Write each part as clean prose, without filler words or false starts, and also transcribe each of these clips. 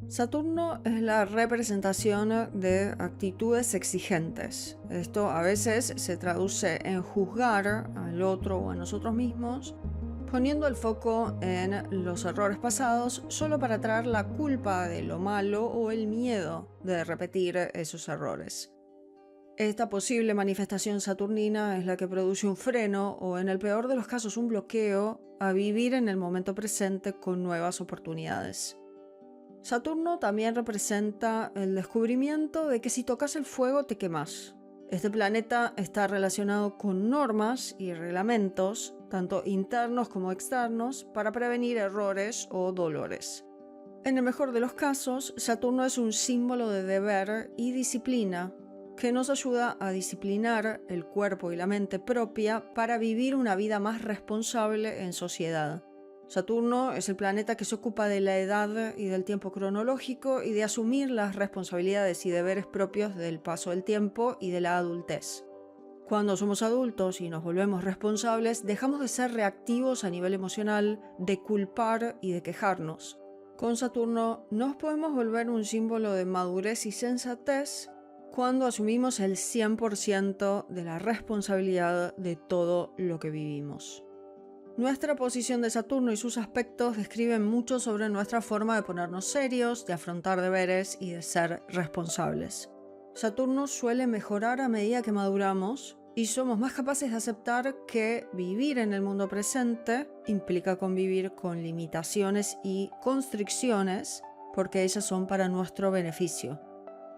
Saturno es la representación de actitudes exigentes. Esto a veces se traduce en juzgar al otro o a nosotros mismos, poniendo el foco en los errores pasados solo para traer la culpa de lo malo o el miedo de repetir esos errores. Esta posible manifestación saturnina es la que produce un freno o, en el peor de los casos, un bloqueo a vivir en el momento presente con nuevas oportunidades. Saturno también representa el descubrimiento de que si tocas el fuego te quemas. Este planeta está relacionado con normas y reglamentos, tanto internos como externos, para prevenir errores o dolores. En el mejor de los casos, Saturno es un símbolo de deber y disciplina que nos ayuda a disciplinar el cuerpo y la mente propia para vivir una vida más responsable en sociedad. Saturno es el planeta que se ocupa de la edad y del tiempo cronológico y de asumir las responsabilidades y deberes propios del paso del tiempo y de la adultez. Cuando somos adultos y nos volvemos responsables, dejamos de ser reactivos a nivel emocional, de culpar y de quejarnos. Con Saturno nos podemos volver un símbolo de madurez y sensatez cuando asumimos el 100% de la responsabilidad de todo lo que vivimos. Nuestra posición de Saturno y sus aspectos describen mucho sobre nuestra forma de ponernos serios, de afrontar deberes y de ser responsables. Saturno suele mejorar a medida que maduramos y somos más capaces de aceptar que vivir en el mundo presente implica convivir con limitaciones y constricciones porque ellas son para nuestro beneficio.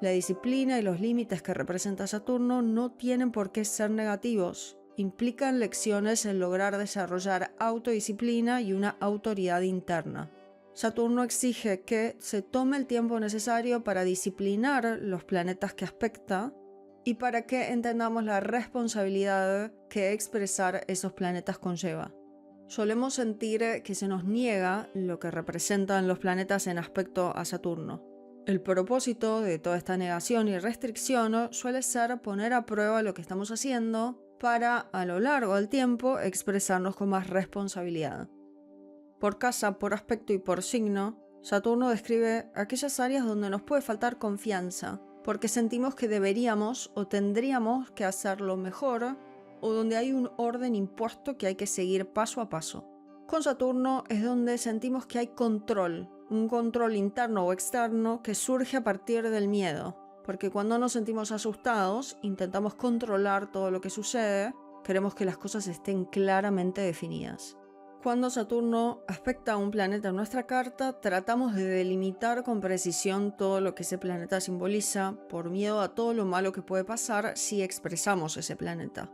La disciplina y los límites que representa Saturno no tienen por qué ser negativos. Implican lecciones en lograr desarrollar autodisciplina y una autoridad interna. Saturno exige que se tome el tiempo necesario para disciplinar los planetas que aspecta y para que entendamos la responsabilidad que expresar esos planetas conlleva. Solemos sentir que se nos niega lo que representan los planetas en aspecto a Saturno. El propósito de toda esta negación y restricción suele ser poner a prueba lo que estamos haciendo para, a lo largo del tiempo, expresarnos con más responsabilidad. Por casa, por aspecto y por signo, Saturno describe aquellas áreas donde nos puede faltar confianza, porque sentimos que deberíamos o tendríamos que hacerlo mejor, o donde hay un orden impuesto que hay que seguir paso a paso. Con Saturno es donde sentimos que hay control, un control interno o externo que surge a partir del miedo. Porque cuando nos sentimos asustados, intentamos controlar todo lo que sucede, queremos que las cosas estén claramente definidas. Cuando Saturno aspecta a un planeta en nuestra carta, tratamos de delimitar con precisión todo lo que ese planeta simboliza, por miedo a todo lo malo que puede pasar si expresamos ese planeta.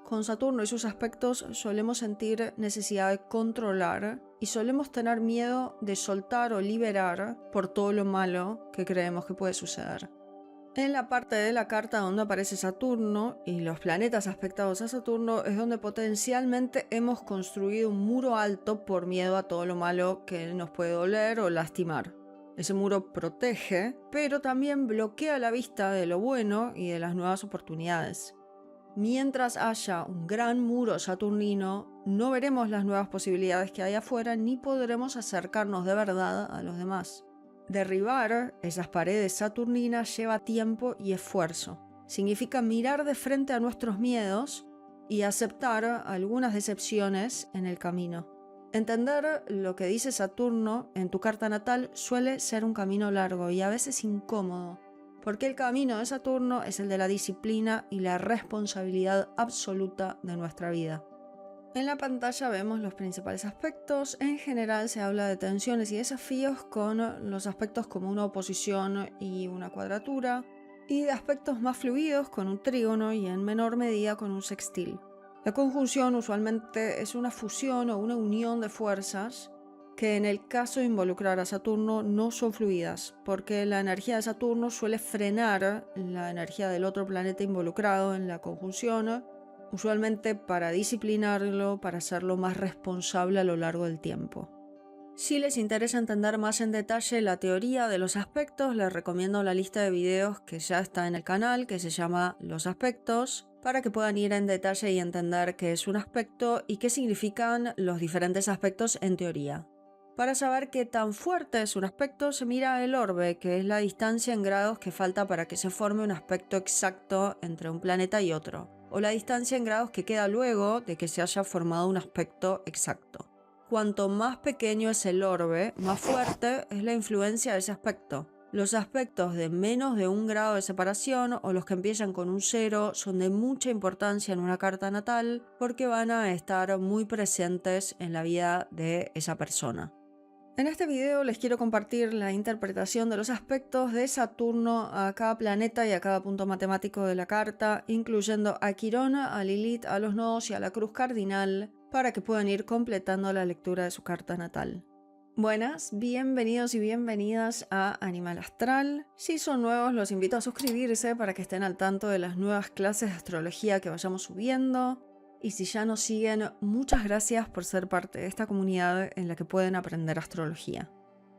Con Saturno y sus aspectos solemos sentir necesidad de controlar y solemos tener miedo de soltar o liberar por todo lo malo que creemos que puede suceder. En la parte de la carta donde aparece Saturno y los planetas aspectados a Saturno es donde potencialmente hemos construido un muro alto por miedo a todo lo malo que nos puede doler o lastimar. Ese muro protege, pero también bloquea la vista de lo bueno y de las nuevas oportunidades. Mientras haya un gran muro saturnino, no veremos las nuevas posibilidades que hay afuera ni podremos acercarnos de verdad a los demás. Derribar esas paredes saturninas lleva tiempo y esfuerzo. Significa mirar de frente a nuestros miedos y aceptar algunas decepciones en el camino. Entender lo que dice Saturno en tu carta natal suele ser un camino largo y a veces incómodo, porque el camino de Saturno es el de la disciplina y la responsabilidad absoluta de nuestra vida. En la pantalla vemos los principales aspectos. En general se habla de tensiones y desafíos con los aspectos como una oposición y una cuadratura, y de aspectos más fluidos con un trígono y en menor medida con un sextil. La conjunción usualmente es una fusión o una unión de fuerzas que en el caso de involucrar a Saturno no son fluidas, porque la energía de Saturno suele frenar la energía del otro planeta involucrado en la conjunción, usualmente para disciplinarlo, para hacerlo más responsable a lo largo del tiempo. Si les interesa entender más en detalle la teoría de los aspectos, les recomiendo la lista de videos que ya está en el canal, que se llama Los Aspectos, para que puedan ir en detalle y entender qué es un aspecto y qué significan los diferentes aspectos en teoría. Para saber qué tan fuerte es un aspecto, se mira el orbe, que es la distancia en grados que falta para que se forme un aspecto exacto entre un planeta y otro, o la distancia en grados que queda luego de que se haya formado un aspecto exacto. Cuanto más pequeño es el orbe, más fuerte es la influencia de ese aspecto. Los aspectos de menos de 1 grado de separación o los que empiezan con un 0 son de mucha importancia en una carta natal porque van a estar muy presentes en la vida de esa persona. En este video les quiero compartir la interpretación de los aspectos de Saturno a cada planeta y a cada punto matemático de la carta, incluyendo a Quirón, a Lilith, a los nodos y a la cruz cardinal, para que puedan ir completando la lectura de su carta natal. Buenas, bienvenidos y bienvenidas a Animal Astral. Si son nuevos, los invito a suscribirse para que estén al tanto de las nuevas clases de astrología que vayamos subiendo. Y si ya nos siguen, muchas gracias por ser parte de esta comunidad en la que pueden aprender astrología.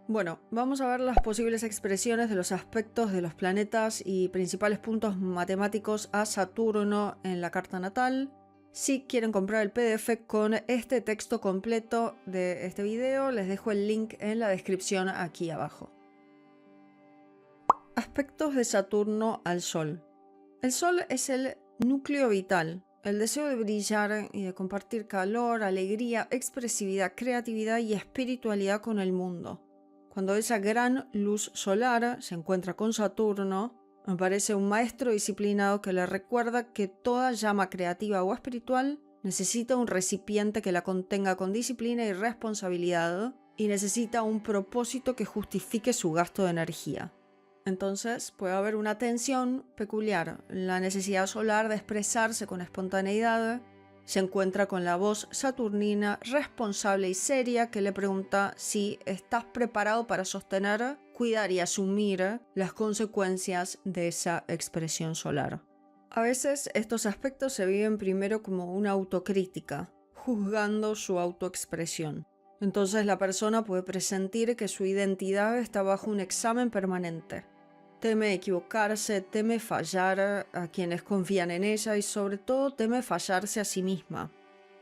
Bueno, vamos a ver las posibles expresiones de los aspectos de los planetas y principales puntos matemáticos a Saturno en la carta natal. Si quieren comprar el PDF con este texto completo de este video, les dejo el link en la descripción aquí abajo. Aspectos de Saturno al Sol. El Sol es el núcleo vital, el deseo de brillar y de compartir calor, alegría, expresividad, creatividad y espiritualidad con el mundo. Cuando esa gran luz solar se encuentra con Saturno, aparece un maestro disciplinado que le recuerda que toda llama creativa o espiritual necesita un recipiente que la contenga con disciplina y responsabilidad y necesita un propósito que justifique su gasto de energía. Entonces puede haber una tensión peculiar. La necesidad solar de expresarse con espontaneidad se encuentra con la voz saturnina responsable y seria que le pregunta si estás preparado para sostener, cuidar y asumir las consecuencias de esa expresión solar. A veces estos aspectos se viven primero como una autocrítica, juzgando su autoexpresión. Entonces la persona puede presentir que su identidad está bajo un examen permanente. Teme equivocarse, teme fallar a quienes confían en ella y sobre todo teme fallarse a sí misma.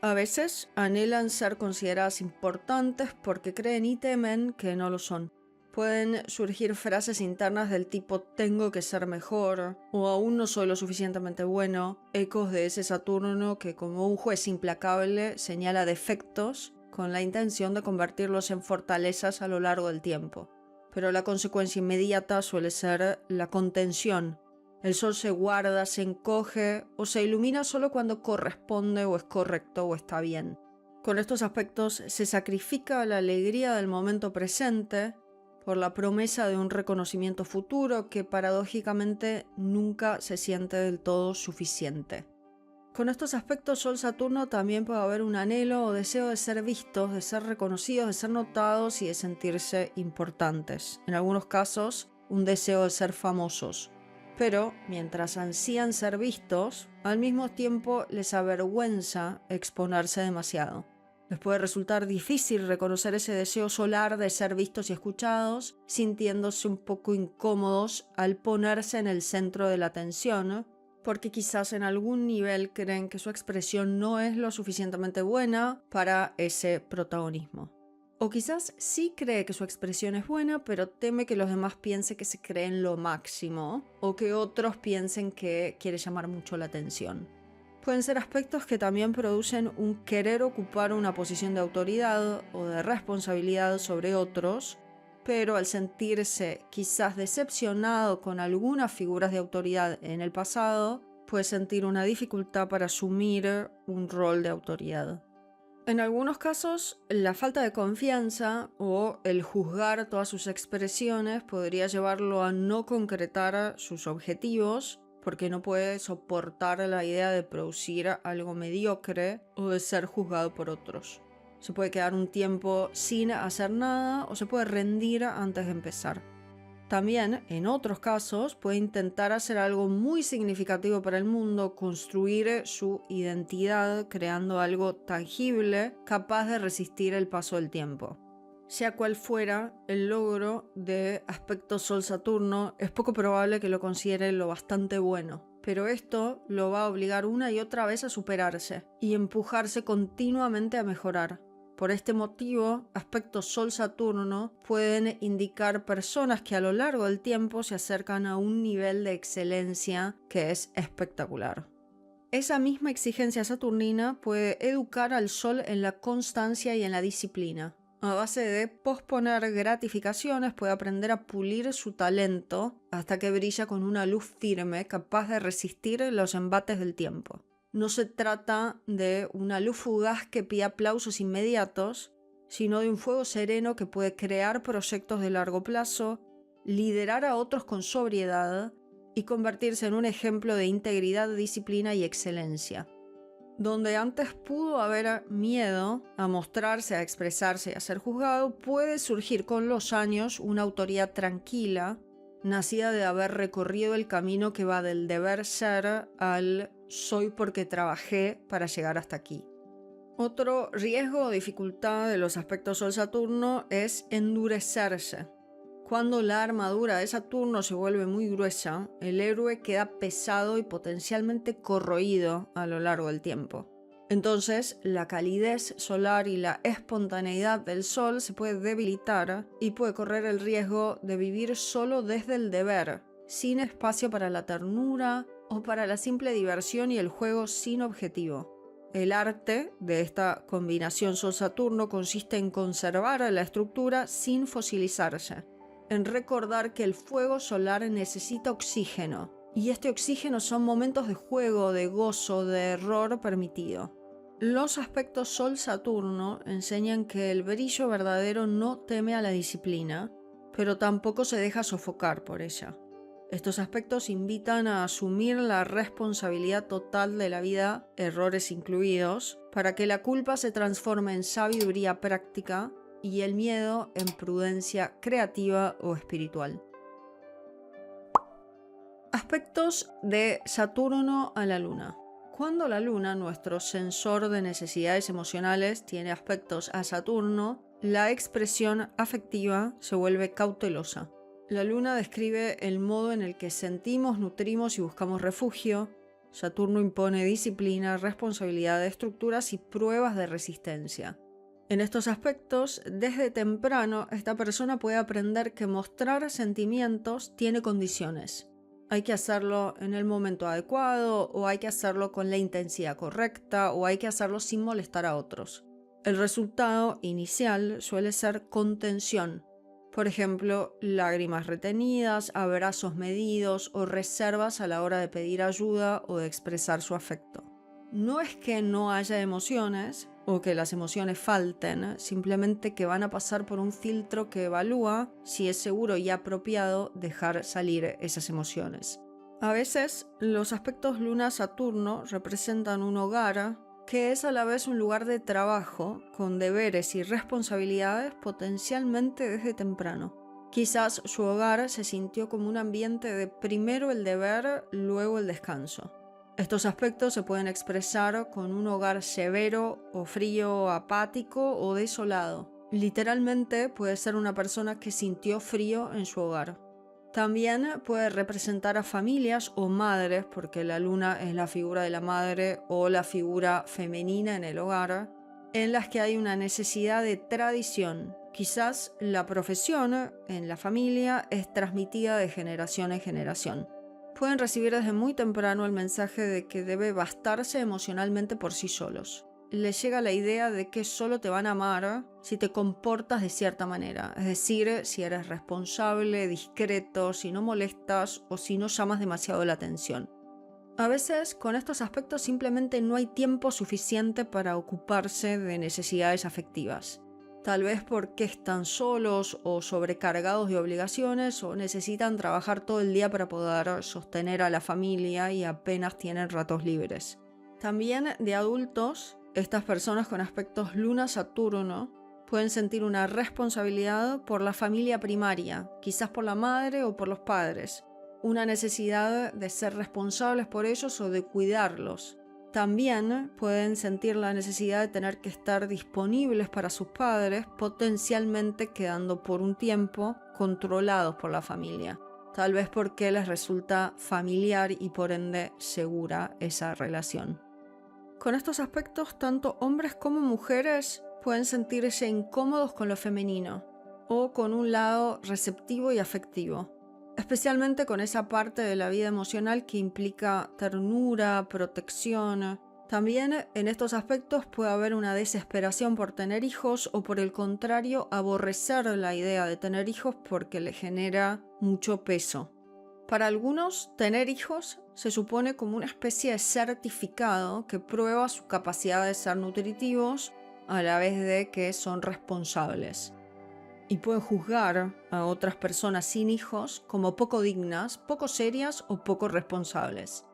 A veces anhelan ser consideradas importantes porque creen y temen que no lo son. Pueden surgir frases internas del tipo tengo que ser mejor o aún no soy lo suficientemente bueno, ecos de ese Saturno que como un juez implacable señala defectos con la intención de convertirlos en fortalezas a lo largo del tiempo. Pero la consecuencia inmediata suele ser la contención. El sol se guarda, se encoge o se ilumina solo cuando corresponde o es correcto o está bien. Con estos aspectos se sacrifica la alegría del momento presente por la promesa de un reconocimiento futuro que paradójicamente nunca se siente del todo suficiente. Con estos aspectos Sol-Saturno también puede haber un anhelo o deseo de ser vistos, de ser reconocidos, de ser notados y de sentirse importantes. En algunos casos, un deseo de ser famosos. Pero, mientras ansían ser vistos, al mismo tiempo les avergüenza exponerse demasiado. Les puede resultar difícil reconocer ese deseo solar de ser vistos y escuchados, sintiéndose un poco incómodos al ponerse en el centro de la atención, porque quizás en algún nivel creen que su expresión no es lo suficientemente buena para ese protagonismo. O quizás sí cree que su expresión es buena, pero teme que los demás piensen que se creen lo máximo, o que otros piensen que quiere llamar mucho la atención. Pueden ser aspectos que también producen un querer ocupar una posición de autoridad o de responsabilidad sobre otros, pero al sentirse quizás decepcionado con algunas figuras de autoridad en el pasado, puede sentir una dificultad para asumir un rol de autoridad. En algunos casos, la falta de confianza o el juzgar todas sus expresiones podría llevarlo a no concretar sus objetivos, porque no puede soportar la idea de producir algo mediocre o de ser juzgado por otros. Se puede quedar un tiempo sin hacer nada o se puede rendir antes de empezar. También, en otros casos, puede intentar hacer algo muy significativo para el mundo, construir su identidad creando algo tangible capaz de resistir el paso del tiempo. Sea cual fuera el logro de aspecto Sol-Saturno, es poco probable que lo considere lo bastante bueno. Pero esto lo va a obligar una y otra vez a superarse y empujarse continuamente a mejorar. Por este motivo, aspectos Sol-Saturno pueden indicar personas que a lo largo del tiempo se acercan a un nivel de excelencia que es espectacular. Esa misma exigencia saturnina puede educar al Sol en la constancia y en la disciplina. A base de posponer gratificaciones puede aprender a pulir su talento hasta que brilla con una luz firme capaz de resistir los embates del tiempo. No se trata de una luz fugaz que pide aplausos inmediatos, sino de un fuego sereno que puede crear proyectos de largo plazo, liderar a otros con sobriedad y convertirse en un ejemplo de integridad, disciplina y excelencia. Donde antes pudo haber miedo a mostrarse, a expresarse y a ser juzgado, puede surgir con los años una autoridad tranquila, nacida de haber recorrido el camino que va del deber ser al soy porque trabajé para llegar hasta aquí. Otro riesgo o dificultad de los aspectos Sol-Saturno es endurecerse. Cuando la armadura de Saturno se vuelve muy gruesa, el héroe queda pesado y potencialmente corroído a lo largo del tiempo. Entonces, la calidez solar y la espontaneidad del Sol se puede debilitar y puede correr el riesgo de vivir solo desde el deber, sin espacio para la ternura o para la simple diversión y el juego sin objetivo. El arte de esta combinación Sol-Saturno consiste en conservar la estructura sin fosilizarse, en recordar que el fuego solar necesita oxígeno, y este oxígeno son momentos de juego, de gozo, de error permitido. Los aspectos Sol-Saturno enseñan que el brillo verdadero no teme a la disciplina, pero tampoco se deja sofocar por ella. Estos aspectos invitan a asumir la responsabilidad total de la vida, errores incluidos, para que la culpa se transforme en sabiduría práctica y el miedo en prudencia creativa o espiritual. Aspectos de Saturno a la Luna. Cuando la Luna, nuestro sensor de necesidades emocionales, tiene aspectos a Saturno, la expresión afectiva se vuelve cautelosa. La Luna describe el modo en el que sentimos, nutrimos y buscamos refugio. Saturno impone disciplina, responsabilidad, estructuras y pruebas de resistencia. En estos aspectos, desde temprano, esta persona puede aprender que mostrar sentimientos tiene condiciones. Hay que hacerlo en el momento adecuado, o hay que hacerlo con la intensidad correcta, o hay que hacerlo sin molestar a otros. El resultado inicial suele ser contención. Por ejemplo, lágrimas retenidas, abrazos medidos o reservas a la hora de pedir ayuda o de expresar su afecto. No es que no haya emociones, o que las emociones falten, simplemente que van a pasar por un filtro que evalúa si es seguro y apropiado dejar salir esas emociones. A veces, los aspectos Luna-Saturno representan un hogar que es a la vez un lugar de trabajo, con deberes y responsabilidades potencialmente desde temprano. Quizás su hogar se sintió como un ambiente de primero el deber, luego el descanso. Estos aspectos se pueden expresar con un hogar severo o frío, apático o desolado. Literalmente puede ser una persona que sintió frío en su hogar. También puede representar a familias o madres, porque la luna es la figura de la madre o la figura femenina en el hogar, en las que hay una necesidad de tradición. Quizás la profesión en la familia es transmitida de generación en generación. Pueden recibir desde muy temprano el mensaje de que debe bastarse emocionalmente por sí solos. Les llega la idea de que solo te van a amar si te comportas de cierta manera, es decir, si eres responsable, discreto, si no molestas o si no llamas demasiado la atención. A veces, con estos aspectos simplemente no hay tiempo suficiente para ocuparse de necesidades afectivas. Tal vez porque están solos o sobrecargados de obligaciones o necesitan trabajar todo el día para poder sostener a la familia y apenas tienen ratos libres. También de adultos, estas personas con aspectos Luna-Saturno pueden sentir una responsabilidad por la familia primaria, quizás por la madre o por los padres, una necesidad de ser responsables por ellos o de cuidarlos. También pueden sentir la necesidad de tener que estar disponibles para sus padres, potencialmente quedando por un tiempo controlados por la familia. Tal vez porque les resulta familiar y por ende segura esa relación. Con estos aspectos, tanto hombres como mujeres pueden sentirse incómodos con lo femenino o con un lado receptivo y afectivo, especialmente con esa parte de la vida emocional que implica ternura, protección. También en estos aspectos puede haber una desesperación por tener hijos o, por el contrario, aborrecer la idea de tener hijos porque le genera mucho peso. Para algunos, tener hijos se supone como una especie de certificado que prueba su capacidad de ser nutritivos a la vez de que son responsables. Y pueden juzgar a otras personas sin hijos como poco dignas, poco serias o poco responsables.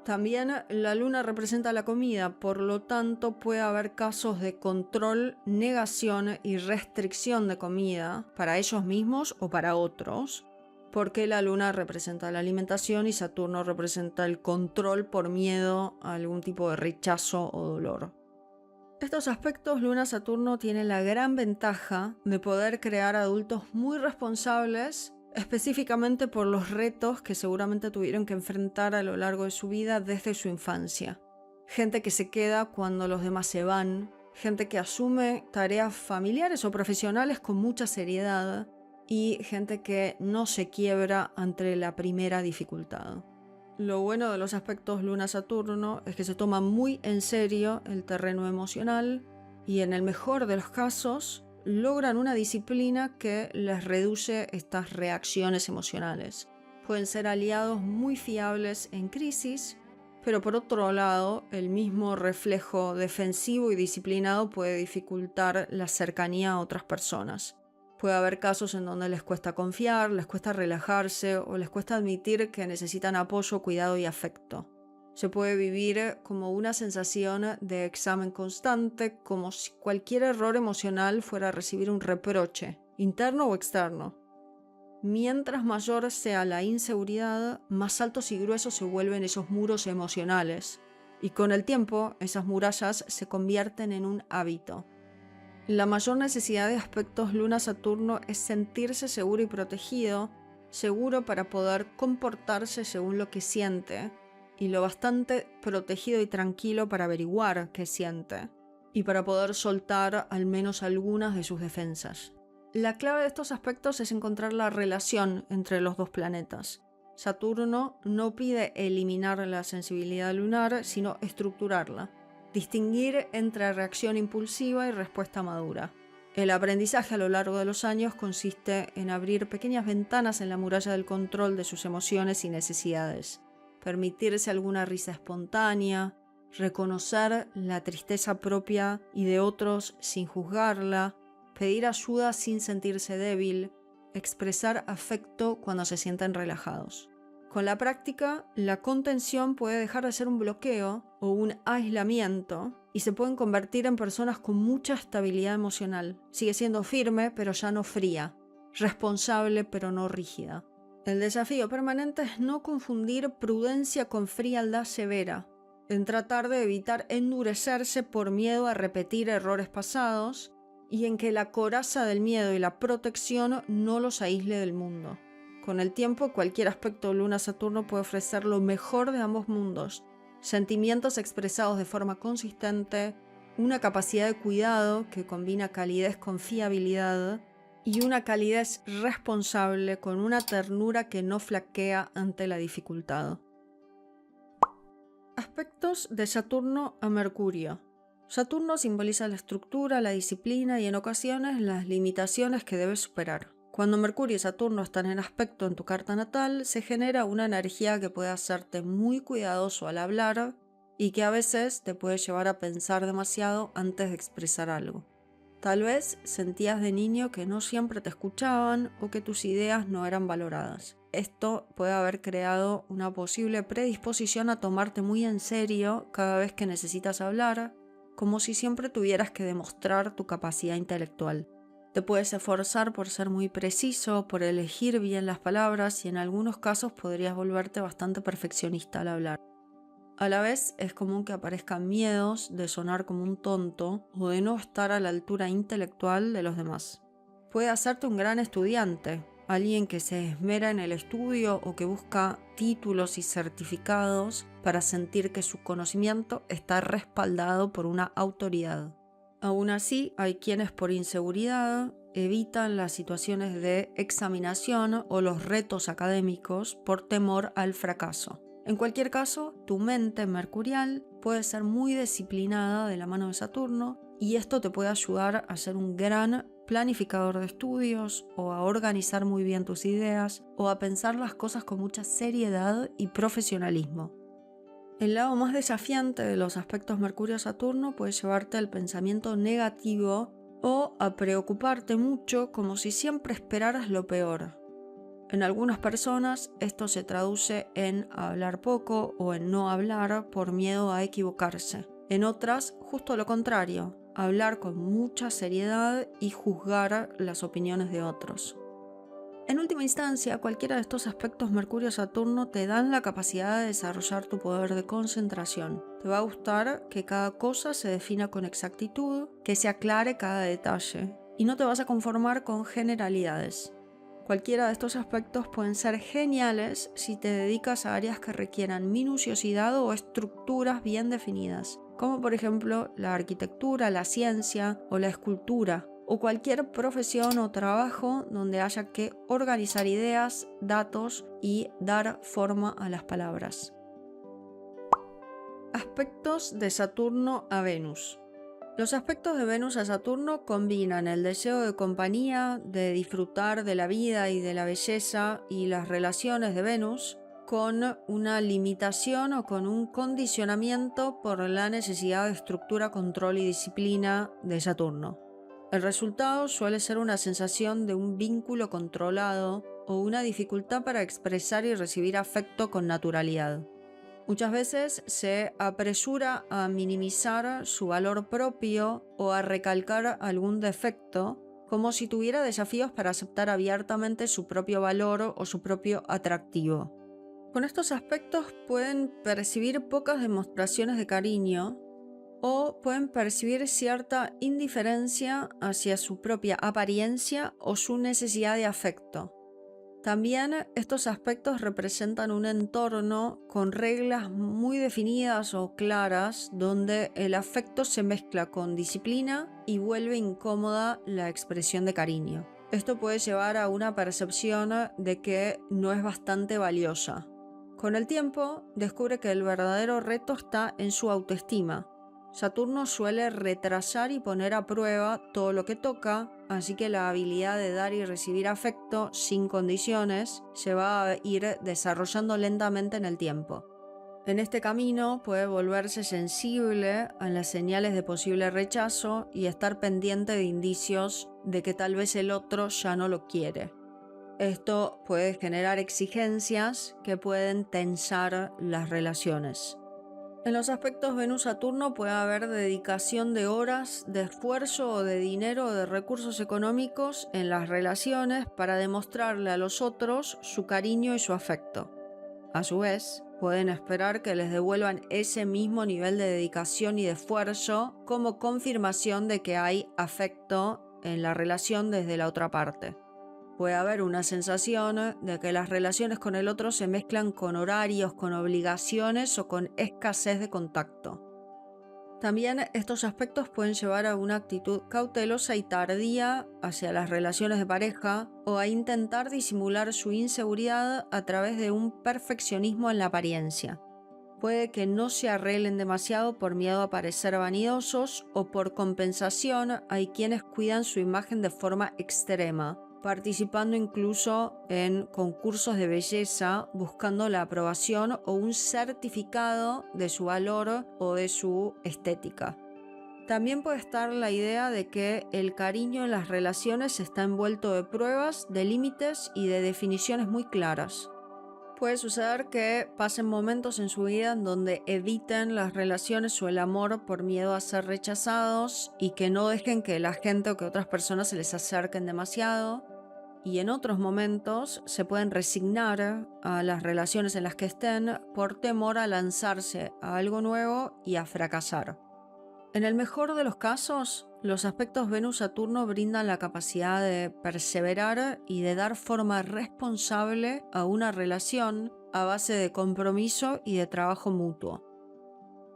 También la luna representa la comida, por lo tanto puede haber casos de control, negación y restricción de comida para ellos mismos o para otros, porque la luna representa la alimentación y Saturno representa el control por miedo a algún tipo de rechazo o dolor. Estos aspectos Luna-Saturno tienen la gran ventaja de poder crear adultos muy responsables, específicamente por los retos que seguramente tuvieron que enfrentar a lo largo de su vida desde su infancia. Gente que se queda cuando los demás se van, gente que asume tareas familiares o profesionales con mucha seriedad y gente que no se quiebra ante la primera dificultad. Lo bueno de los aspectos Luna-Saturno es que se toma muy en serio el terreno emocional y en el mejor de los casos logran una disciplina que les reduce estas reacciones emocionales. Pueden ser aliados muy fiables en crisis, pero por otro lado, el mismo reflejo defensivo y disciplinado puede dificultar la cercanía a otras personas. Puede haber casos en donde les cuesta confiar, les cuesta relajarse o les cuesta admitir que necesitan apoyo, cuidado y afecto. Se puede vivir como una sensación de examen constante, como si cualquier error emocional fuera a recibir un reproche, interno o externo. Mientras mayor sea la inseguridad, más altos y gruesos se vuelven esos muros emocionales, y con el tiempo esas murallas se convierten en un hábito. La mayor necesidad de aspectos Luna-Saturno es sentirse seguro y protegido, seguro para poder comportarse según lo que siente, y lo bastante protegido y tranquilo para averiguar qué siente, y para poder soltar al menos algunas de sus defensas. La clave de estos aspectos es encontrar la relación entre los dos planetas. Saturno no pide eliminar la sensibilidad lunar, sino estructurarla. Distinguir entre reacción impulsiva y respuesta madura. El aprendizaje a lo largo de los años consiste en abrir pequeñas ventanas en la muralla del control de sus emociones y necesidades, permitirse alguna risa espontánea, reconocer la tristeza propia y de otros sin juzgarla, pedir ayuda sin sentirse débil, expresar afecto cuando se sienten relajados. Con la práctica, la contención puede dejar de ser un bloqueo o un aislamiento y se pueden convertir en personas con mucha estabilidad emocional. Sigue siendo firme, pero ya no fría, responsable, pero no rígida. El desafío permanente es no confundir prudencia con frialdad severa, en tratar de evitar endurecerse por miedo a repetir errores pasados y en que la coraza del miedo y la protección no los aísle del mundo. Con el tiempo, cualquier aspecto Luna-Saturno puede ofrecer lo mejor de ambos mundos, sentimientos expresados de forma consistente, una capacidad de cuidado que combina calidez con fiabilidad y una calidez responsable con una ternura que no flaquea ante la dificultad. Aspectos de Saturno a Mercurio. Saturno simboliza la estructura, la disciplina y en ocasiones las limitaciones que debes superar. Cuando Mercurio y Saturno están en aspecto en tu carta natal, se genera una energía que puede hacerte muy cuidadoso al hablar y que a veces te puede llevar a pensar demasiado antes de expresar algo. Tal vez sentías de niño que no siempre te escuchaban o que tus ideas no eran valoradas. Esto puede haber creado una posible predisposición a tomarte muy en serio cada vez que necesitas hablar, como si siempre tuvieras que demostrar tu capacidad intelectual. Te puedes esforzar por ser muy preciso, por elegir bien las palabras y en algunos casos podrías volverte bastante perfeccionista al hablar. A la vez es común que aparezcan miedos de sonar como un tonto o de no estar a la altura intelectual de los demás. Puede hacerte un gran estudiante, alguien que se esmera en el estudio o que busca títulos y certificados para sentir que su conocimiento está respaldado por una autoridad. Aún así, hay quienes por inseguridad evitan las situaciones de examinación o los retos académicos por temor al fracaso. En cualquier caso, tu mente mercurial puede ser muy disciplinada de la mano de Saturno y esto te puede ayudar a ser un gran planificador de estudios o a organizar muy bien tus ideas o a pensar las cosas con mucha seriedad y profesionalismo. El lado más desafiante de los aspectos Mercurio-Saturno puede llevarte al pensamiento negativo o a preocuparte mucho como si siempre esperaras lo peor. En algunas personas esto se traduce en hablar poco o en no hablar por miedo a equivocarse. En otras, justo lo contrario, hablar con mucha seriedad y juzgar las opiniones de otros. En última instancia, cualquiera de estos aspectos Mercurio-Saturno te dan la capacidad de desarrollar tu poder de concentración. Te va a gustar que cada cosa se defina con exactitud, que se aclare cada detalle, y no te vas a conformar con generalidades. Cualquiera de estos aspectos pueden ser geniales si te dedicas a áreas que requieran minuciosidad o estructuras bien definidas, como por ejemplo la arquitectura, la ciencia o la escultura, o cualquier profesión o trabajo donde haya que organizar ideas, datos y dar forma a las palabras. Aspectos de Saturno a Venus. Los aspectos de Venus a Saturno combinan el deseo de compañía, de disfrutar de la vida y de la belleza y las relaciones de Venus, con una limitación o con un condicionamiento por la necesidad de estructura, control y disciplina de Saturno. El resultado suele ser una sensación de un vínculo controlado o una dificultad para expresar y recibir afecto con naturalidad. Muchas veces se apresura a minimizar su valor propio o a recalcar algún defecto, como si tuviera desafíos para aceptar abiertamente su propio valor o su propio atractivo. Con estos aspectos pueden percibir pocas demostraciones de cariño o pueden percibir cierta indiferencia hacia su propia apariencia o su necesidad de afecto. También estos aspectos representan un entorno con reglas muy definidas o claras donde el afecto se mezcla con disciplina y vuelve incómoda la expresión de cariño. Esto puede llevar a una percepción de que no es bastante valiosa. Con el tiempo, descubre que el verdadero reto está en su autoestima. Saturno suele retrasar y poner a prueba todo lo que toca, así que la habilidad de dar y recibir afecto sin condiciones se va a ir desarrollando lentamente en el tiempo. En este camino puede volverse sensible a las señales de posible rechazo y estar pendiente de indicios de que tal vez el otro ya no lo quiere. Esto puede generar exigencias que pueden tensar las relaciones. En los aspectos Venus-Saturno puede haber dedicación de horas, de esfuerzo o de dinero o de recursos económicos en las relaciones para demostrarle a los otros su cariño y su afecto. A su vez, pueden esperar que les devuelvan ese mismo nivel de dedicación y de esfuerzo como confirmación de que hay afecto en la relación desde la otra parte. Puede haber una sensación de que las relaciones con el otro se mezclan con horarios, con obligaciones o con escasez de contacto. También estos aspectos pueden llevar a una actitud cautelosa y tardía hacia las relaciones de pareja o a intentar disimular su inseguridad a través de un perfeccionismo en la apariencia. Puede que no se arreglen demasiado por miedo a parecer vanidosos o por compensación hay quienes cuidan su imagen de forma extrema, participando incluso en concursos de belleza, buscando la aprobación o un certificado de su valor o de su estética. También puede estar la idea de que el cariño en las relaciones está envuelto de pruebas, de límites y de definiciones muy claras. Puede suceder que pasen momentos en su vida en donde eviten las relaciones o el amor por miedo a ser rechazados y que no dejen que la gente o que otras personas se les acerquen demasiado. Y en otros momentos se pueden resignar a las relaciones en las que estén por temor a lanzarse a algo nuevo y a fracasar. En el mejor de los casos, los aspectos Venus-Saturno brindan la capacidad de perseverar y de dar forma responsable a una relación a base de compromiso y de trabajo mutuo.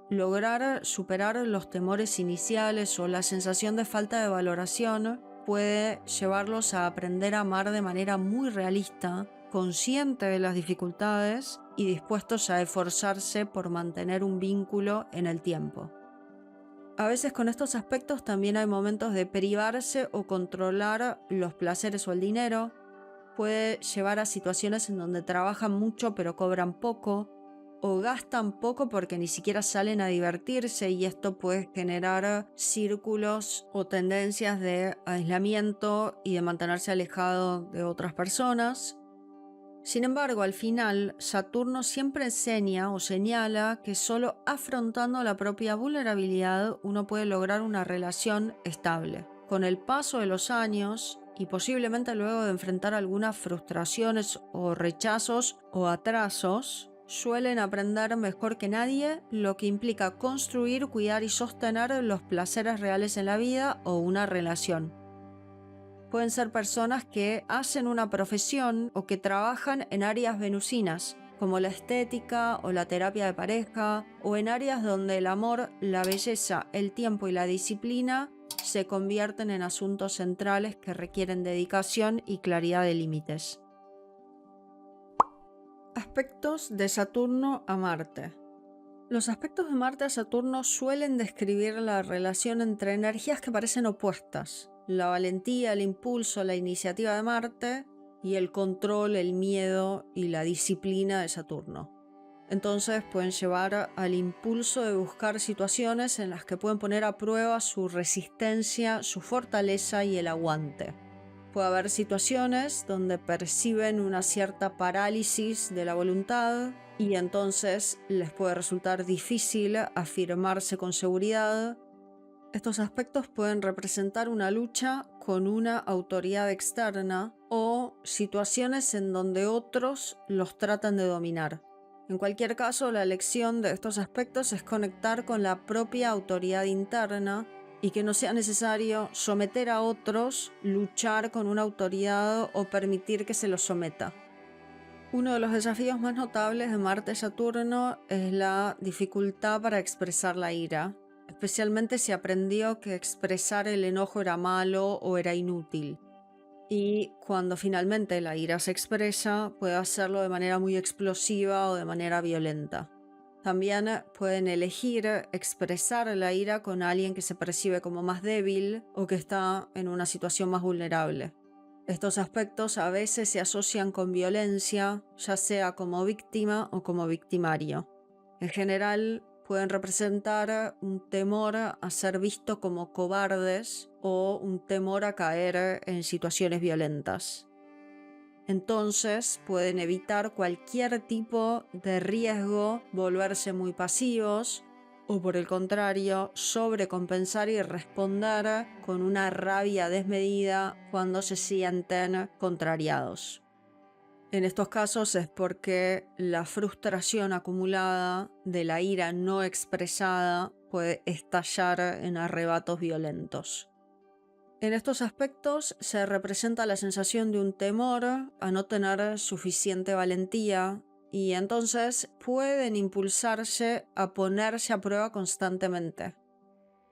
lograr superar los temores iniciales o la sensación de falta de valoración puede llevarlos a aprender a amar de manera muy realista, consciente de las dificultades y dispuestos a esforzarse por mantener un vínculo en el tiempo. A veces con estos aspectos también hay momentos de privarse o controlar los placeres o el dinero. Puede llevar a situaciones en donde trabajan mucho pero cobran poco, o gastan poco porque ni siquiera salen a divertirse, y esto puede generar círculos o tendencias de aislamiento y de mantenerse alejado de otras personas. Sin embargo, al final, Saturno siempre enseña o señala que solo afrontando la propia vulnerabilidad uno puede lograr una relación estable. Con el paso de los años, y posiblemente luego de enfrentar algunas frustraciones o rechazos o atrasos, suelen aprender mejor que nadie lo que implica construir, cuidar y sostener los placeres reales en la vida o una relación. Pueden ser personas que hacen una profesión o que trabajan en áreas venusinas, como la estética o la terapia de pareja, o en áreas donde el amor, la belleza, el tiempo y la disciplina se convierten en asuntos centrales que requieren dedicación y claridad de límites. Aspectos de Saturno a Marte. Los aspectos de Marte a Saturno suelen describir la relación entre energías que parecen opuestas: la valentía, el impulso, la iniciativa de Marte y el control, el miedo y la disciplina de Saturno. Entonces pueden llevar al impulso de buscar situaciones en las que pueden poner a prueba su resistencia, su fortaleza y el aguante. Puede haber situaciones donde perciben una cierta parálisis de la voluntad y entonces les puede resultar difícil afirmarse con seguridad. Estos aspectos pueden representar una lucha con una autoridad externa o situaciones en donde otros los tratan de dominar. En cualquier caso, la elección de estos aspectos es conectar con la propia autoridad interna y que no sea necesario someter a otros, luchar con una autoridad o permitir que se los someta. Uno de los desafíos más notables de Marte-Saturno es la dificultad para expresar la ira, especialmente si aprendió que expresar el enojo era malo o era inútil. Y cuando finalmente la ira se expresa, puede hacerlo de manera muy explosiva o de manera violenta. También pueden elegir expresar la ira con alguien que se percibe como más débil o que está en una situación más vulnerable. Estos aspectos a veces se asocian con violencia, ya sea como víctima o como victimario. En general, pueden representar un temor a ser visto como cobardes o un temor a caer en situaciones violentas. Entonces pueden evitar cualquier tipo de riesgo, volverse muy pasivos o, por el contrario, sobrecompensar y responder con una rabia desmedida cuando se sienten contrariados. En estos casos es porque la frustración acumulada de la ira no expresada puede estallar en arrebatos violentos. En estos aspectos se representa la sensación de un temor a no tener suficiente valentía y entonces pueden impulsarse a ponerse a prueba constantemente.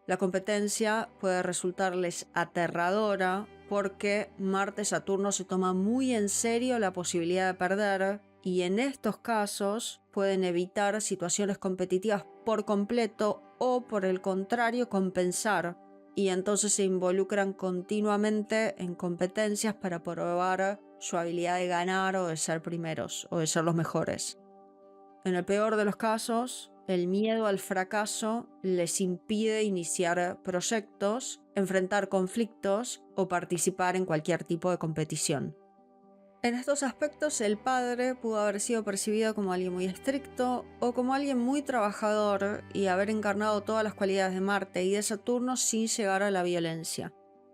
La competencia puede resultarles aterradora porque Marte-Saturno se toma muy en serio la posibilidad de perder y en estos casos pueden evitar situaciones competitivas por completo o, por el contrario, compensar, y entonces se involucran continuamente en competencias para probar su habilidad de ganar o de ser primeros o de ser los mejores. En el peor de los casos, el miedo al fracaso les impide iniciar proyectos, enfrentar conflictos o participar en cualquier tipo de competición. En estos aspectos, el padre pudo haber sido percibido como alguien muy estricto o como alguien muy trabajador y haber encarnado todas las cualidades de Marte y de Saturno sin llegar a la violencia.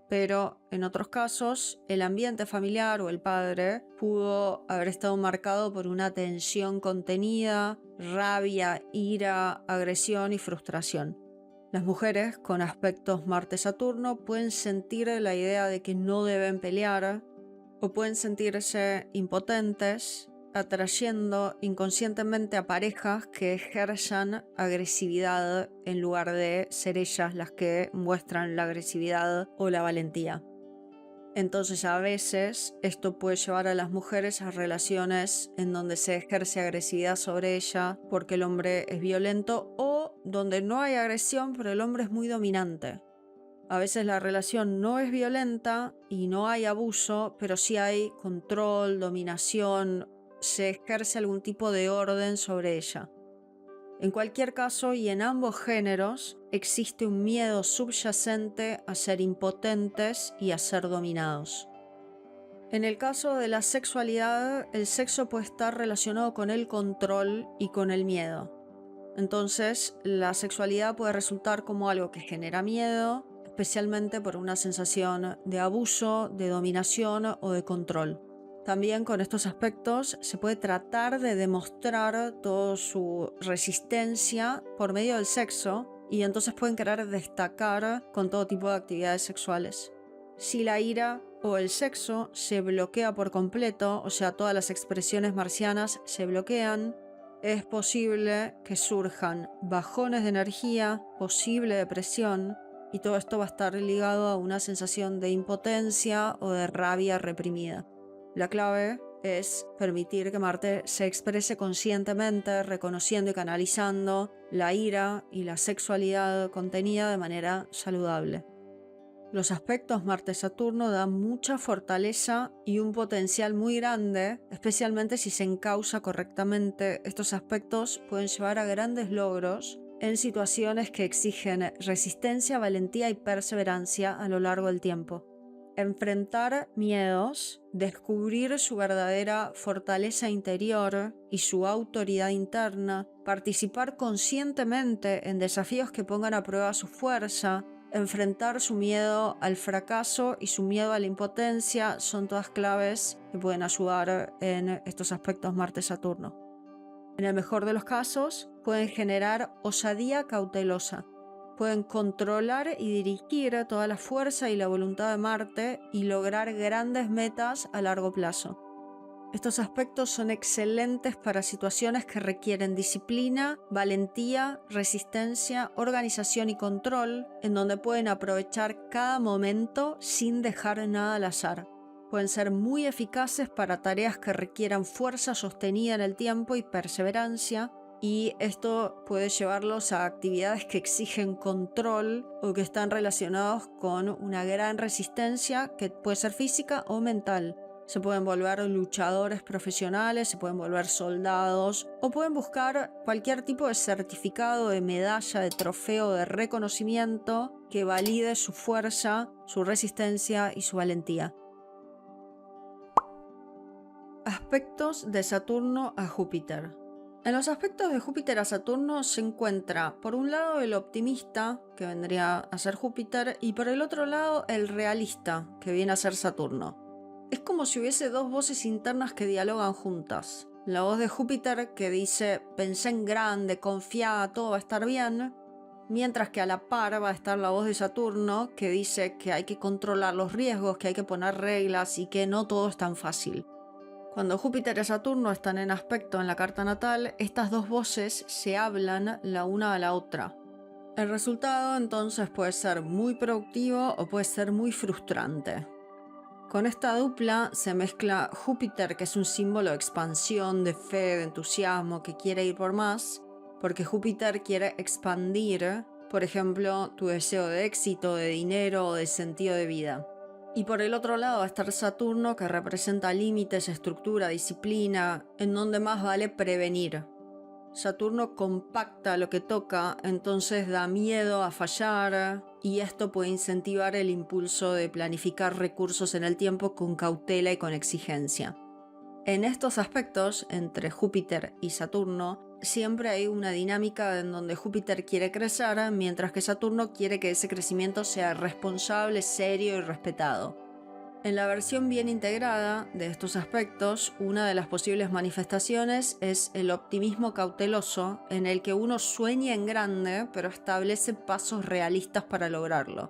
Pero en otros casos, el ambiente familiar o el padre pudo haber estado marcado por una tensión contenida, rabia, ira, agresión y frustración. Las mujeres con aspectos Marte-Saturno pueden sentir la idea de que no deben pelear o pueden sentirse impotentes atrayendo inconscientemente a parejas que ejerzan agresividad en lugar de ser ellas las que muestran la agresividad o la valentía. Entonces a veces esto puede llevar a las mujeres a relaciones en donde se ejerce agresividad sobre ella porque el hombre es violento, o donde no hay agresión pero el hombre es muy dominante. A veces la relación no es violenta y no hay abuso, pero sí hay control, dominación, se ejerce algún tipo de orden sobre ella. En cualquier caso, y en ambos géneros, existe un miedo subyacente a ser impotentes y a ser dominados. En el caso de la sexualidad, el sexo puede estar relacionado con el control y con el miedo. Entonces, la sexualidad puede resultar como algo que genera miedo, especialmente por una sensación de abuso, de dominación o de control. También con estos aspectos se puede tratar de demostrar toda su resistencia por medio del sexo, y entonces pueden querer destacar con todo tipo de actividades sexuales. Si la ira o el sexo se bloquea por completo, o sea, todas las expresiones marcianas se bloquean, es posible que surjan bajones de energía, posible depresión, y todo esto va a estar ligado a una sensación de impotencia o de rabia reprimida. La clave es permitir que Marte se exprese conscientemente, reconociendo y canalizando la ira y la sexualidad contenida de manera saludable. Los aspectos Marte-Saturno dan mucha fortaleza y un potencial muy grande, especialmente si se encausa correctamente. Estos aspectos pueden llevar a grandes logros en situaciones que exigen resistencia, valentía y perseverancia a lo largo del tiempo. Enfrentar miedos, descubrir su verdadera fortaleza interior y su autoridad interna, participar conscientemente en desafíos que pongan a prueba su fuerza, enfrentar su miedo al fracaso y su miedo a la impotencia son todas claves que pueden ayudar en estos aspectos Marte-Saturno. En el mejor de los casos, pueden generar osadía cautelosa. Pueden controlar y dirigir toda la fuerza y la voluntad de Marte y lograr grandes metas a largo plazo. Estos aspectos son excelentes para situaciones que requieren disciplina, valentía, resistencia, organización y control, en donde pueden aprovechar cada momento sin dejar nada al azar. Pueden ser muy eficaces para tareas que requieran fuerza sostenida en el tiempo y perseverancia, y esto puede llevarlos a actividades que exigen control o que están relacionados con una gran resistencia que puede ser física o mental. Se pueden volver luchadores profesionales, se pueden volver soldados, o pueden buscar cualquier tipo de certificado, de medalla, de trofeo, de reconocimiento que valide su fuerza, su resistencia y su valentía. Aspectos de Saturno a Júpiter. En los aspectos de Júpiter a Saturno se encuentra, por un lado, el optimista, que vendría a ser Júpiter, y por el otro lado, el realista, que viene a ser Saturno. Es como si hubiese dos voces internas que dialogan juntas. La voz de Júpiter que dice, pensé en grande, confía, todo va a estar bien, mientras que a la par va a estar la voz de Saturno que dice que hay que controlar los riesgos, que hay que poner reglas y que no todo es tan fácil. Cuando Júpiter y Saturno están en aspecto en la carta natal, estas dos voces se hablan la una a la otra. El resultado entonces puede ser muy productivo o puede ser muy frustrante. Con esta dupla se mezcla Júpiter, que es un símbolo de expansión, de fe, de entusiasmo, que quiere ir por más, porque Júpiter quiere expandir, por ejemplo, tu deseo de éxito, de dinero o de sentido de vida. Y por el otro lado va a estar Saturno, que representa límites, estructura, disciplina, en donde más vale prevenir. Saturno compacta lo que toca, entonces da miedo a fallar, y esto puede incentivar el impulso de planificar recursos en el tiempo con cautela y con exigencia. En estos aspectos, entre Júpiter y Saturno, siempre hay una dinámica en donde Júpiter quiere crecer, mientras que Saturno quiere que ese crecimiento sea responsable, serio y respetado. En la versión bien integrada de estos aspectos, una de las posibles manifestaciones es el optimismo cauteloso, en el que uno sueña en grande, pero establece pasos realistas para lograrlo.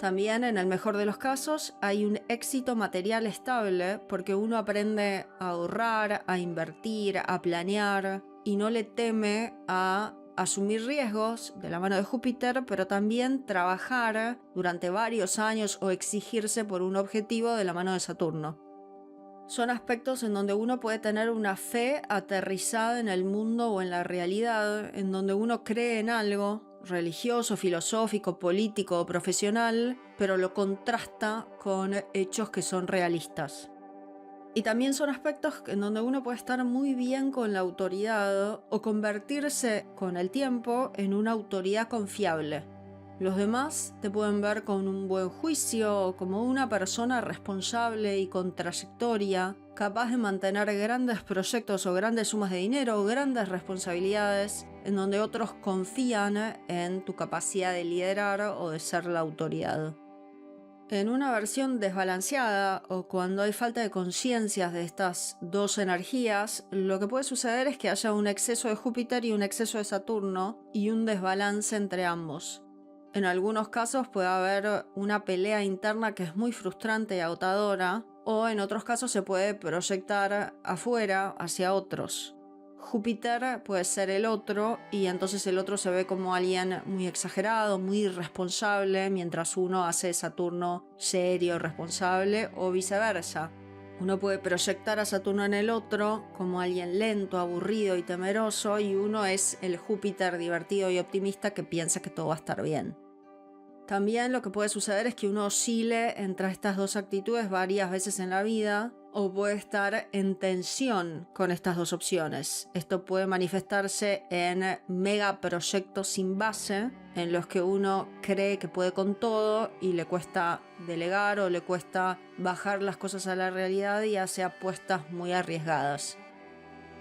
También, en el mejor de los casos, hay un éxito material estable porque uno aprende a ahorrar, a invertir, a planear y no le teme a asumir riesgos de la mano de Júpiter, pero también trabajar durante varios años o exigirse por un objetivo de la mano de Saturno. Son aspectos en donde uno puede tener una fe aterrizada en el mundo o en la realidad, en donde uno cree en algo religioso, filosófico, político o profesional, pero lo contrasta con hechos que son realistas. Y también son aspectos en donde uno puede estar muy bien con la autoridad o convertirse con el tiempo en una autoridad confiable. Los demás te pueden ver con un buen juicio o como una persona responsable y con trayectoria, capaz de mantener grandes proyectos o grandes sumas de dinero o grandes responsabilidades, en donde otros confían en tu capacidad de liderar o de ser la autoridad. En una versión desbalanceada o cuando hay falta de conciencias de estas dos energías, lo que puede suceder es que haya un exceso de Júpiter y un exceso de Saturno y un desbalance entre ambos. En algunos casos puede haber una pelea interna que es muy frustrante y agotadora, o en otros casos se puede proyectar afuera hacia otros. Júpiter puede ser el otro y entonces el otro se ve como alguien muy exagerado, muy irresponsable, mientras uno hace de Saturno serio, responsable o viceversa. Uno puede proyectar a Saturno en el otro como alguien lento, aburrido y temeroso, y uno es el Júpiter divertido y optimista que piensa que todo va a estar bien. También lo que puede suceder es que uno oscile entre estas dos actitudes varias veces en la vida o puede estar en tensión con estas dos opciones. Esto puede manifestarse en megaproyectos sin base, en los que uno cree que puede con todo y le cuesta delegar o le cuesta bajar las cosas a la realidad y hace apuestas muy arriesgadas.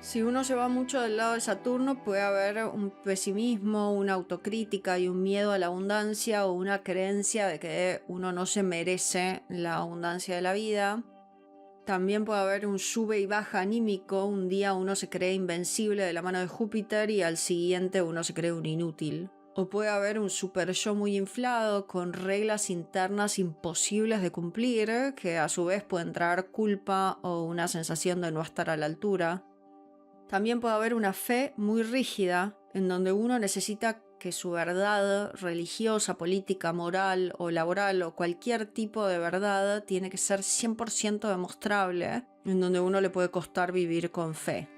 Si uno se va mucho del lado de Saturno, puede haber un pesimismo, una autocrítica y un miedo a la abundancia o una creencia de que uno no se merece la abundancia de la vida. También puede haber un sube y baja anímico. Un día uno se cree invencible de la mano de Júpiter y al siguiente uno se cree un inútil. O puede haber un super yo muy inflado con reglas internas imposibles de cumplir, que a su vez pueden traer culpa o una sensación de no estar a la altura. También puede haber una fe muy rígida, en donde uno necesita que su verdad religiosa, política, moral o laboral o cualquier tipo de verdad tiene que ser 100% demostrable, en donde uno le puede costar vivir con fe.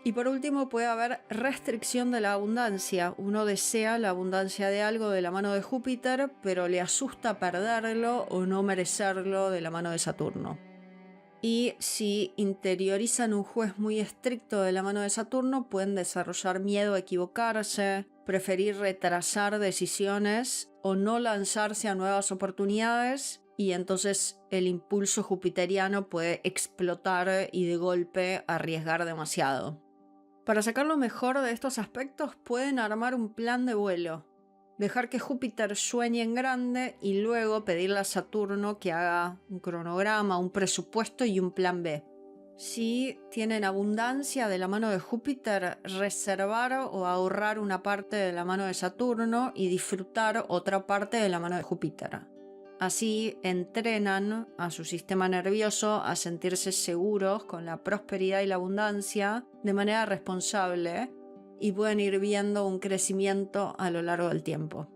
Y por último puede haber restricción de la abundancia. Uno desea la abundancia de algo de la mano de Júpiter, pero le asusta perderlo o no merecerlo de la mano de Saturno. Y si interiorizan un juez muy estricto de la mano de Saturno, pueden desarrollar miedo a equivocarse, preferir retrasar decisiones o no lanzarse a nuevas oportunidades, y entonces el impulso jupiteriano puede explotar y de golpe arriesgar demasiado. Para sacar lo mejor de estos aspectos, pueden armar un plan de vuelo. Dejar que Júpiter sueñe en grande y luego pedirle a Saturno que haga un cronograma, un presupuesto y un plan B. Si tienen abundancia de la mano de Júpiter, reservar o ahorrar una parte de la mano de Saturno y disfrutar otra parte de la mano de Júpiter. Así entrenan a su sistema nervioso a sentirse seguros con la prosperidad y la abundancia de manera responsable, y pueden ir viendo un crecimiento a lo largo del tiempo.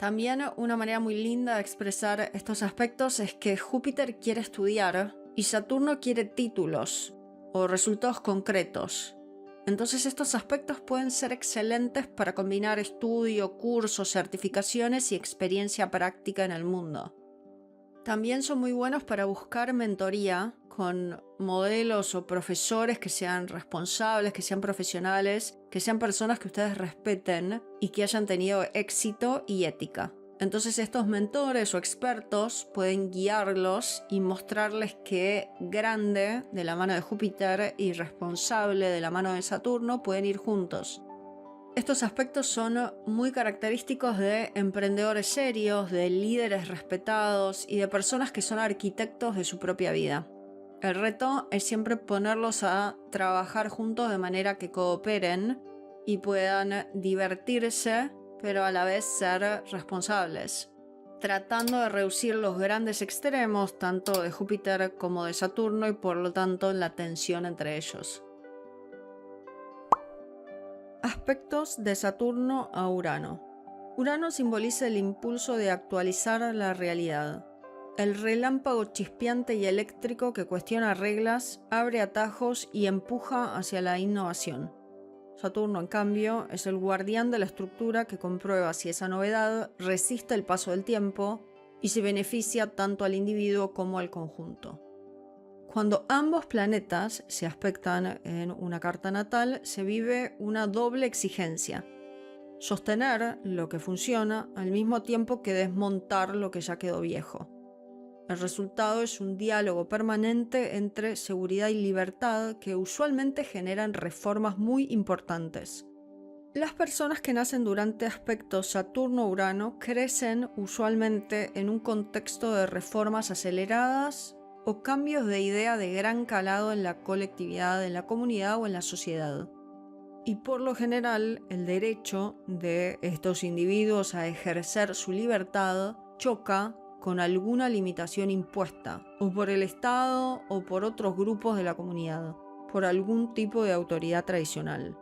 También una manera muy linda de expresar estos aspectos es que Júpiter quiere estudiar y Saturno quiere títulos o resultados concretos. Entonces estos aspectos pueden ser excelentes para combinar estudio, cursos, certificaciones y experiencia práctica en el mundo. También son muy buenos para buscar mentoría con modelos o profesores que sean responsables, que sean profesionales, que sean personas que ustedes respeten y que hayan tenido éxito y ética. Entonces estos mentores o expertos pueden guiarlos y mostrarles que grande de la mano de Júpiter y responsable de la mano de Saturno pueden ir juntos. Estos aspectos son muy característicos de emprendedores serios, de líderes respetados y de personas que son arquitectos de su propia vida. El reto es siempre ponerlos a trabajar juntos de manera que cooperen y puedan divertirse, pero a la vez ser responsables. tratando de reducir los grandes extremos tanto de Júpiter como de Saturno y por lo tanto la tensión entre ellos. Aspectos de Saturno a Urano. Urano simboliza el impulso de actualizar la realidad. El relámpago chispeante y eléctrico que cuestiona reglas, abre atajos y empuja hacia la innovación. Saturno, en cambio, es el guardián de la estructura que comprueba si esa novedad resiste el paso del tiempo y se beneficia tanto al individuo como al conjunto. Cuando ambos planetas se aspectan en una carta natal, se vive una doble exigencia: sostener lo que funciona al mismo tiempo que desmontar lo que ya quedó viejo. El resultado es un diálogo permanente entre seguridad y libertad que usualmente generan reformas muy importantes. Las personas que nacen durante aspectos Saturno-Urano crecen usualmente en un contexto de reformas aceleradas o cambios de idea de gran calado en la colectividad, en la comunidad o en la sociedad. Y por lo general, el derecho de estos individuos a ejercer su libertad choca con alguna limitación impuesta, o por el Estado o por otros grupos de la comunidad, por algún tipo de autoridad tradicional.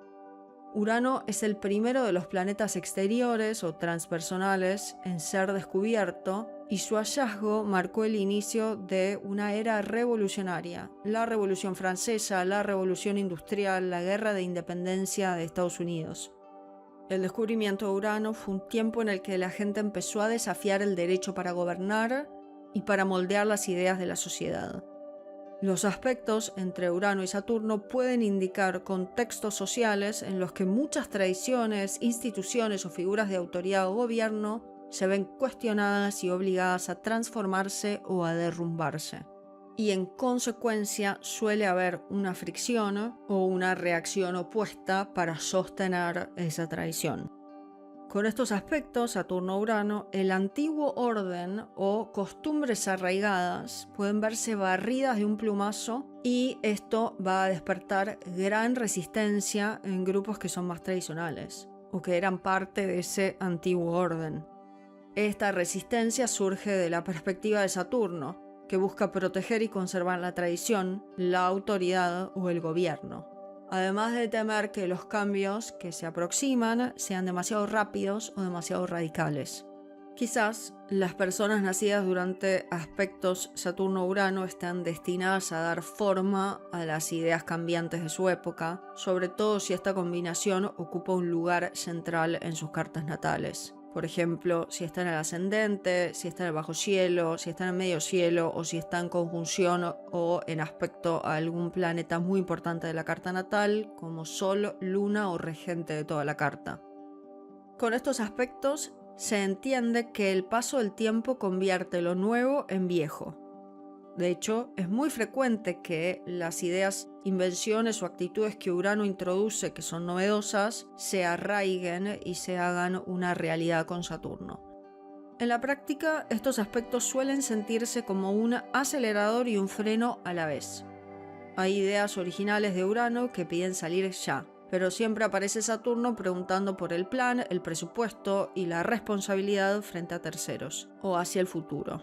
Urano es el primero de los planetas exteriores o transpersonales en ser descubierto, y su hallazgo marcó el inicio de una era revolucionaria: la Revolución Francesa, la Revolución Industrial, la Guerra de Independencia de Estados Unidos. El descubrimiento de Urano fue un tiempo en el que la gente empezó a desafiar el derecho para gobernar y para moldear las ideas de la sociedad. Los aspectos entre Urano y Saturno pueden indicar contextos sociales en los que muchas tradiciones, instituciones o figuras de autoridad o gobierno se ven cuestionadas y obligadas a transformarse o a derrumbarse. Y en consecuencia suele haber una fricción o una reacción opuesta para sostener esa tradición. Con estos aspectos, Saturno-Urano, el antiguo orden o costumbres arraigadas pueden verse barridas de un plumazo, y esto va a despertar gran resistencia en grupos que son más tradicionales o que eran parte de ese antiguo orden. Esta resistencia surge de la perspectiva de Saturno, que busca proteger y conservar la tradición, la autoridad o el gobierno, además de temer que los cambios que se aproximan sean demasiado rápidos o demasiado radicales. Quizás las personas nacidas durante aspectos Saturno-Urano están destinadas a dar forma a las ideas cambiantes de su época, sobre todo si esta combinación ocupa un lugar central en sus cartas natales. Por ejemplo, si está en el ascendente, si está en el bajo cielo, si está en el medio cielo, o si está en conjunción o en aspecto a algún planeta muy importante de la carta natal, como Sol, Luna o regente de toda la carta. Con estos aspectos se entiende que el paso del tiempo convierte lo nuevo en viejo. De hecho, es muy frecuente que las ideas, invenciones o actitudes que Urano introduce, que son novedosas, se arraiguen y se hagan una realidad con Saturno. En la práctica, estos aspectos suelen sentirse como un acelerador y un freno a la vez. Hay ideas originales de Urano que piden salir ya, pero siempre aparece Saturno preguntando por el plan, el presupuesto y la responsabilidad frente a terceros, o hacia el futuro.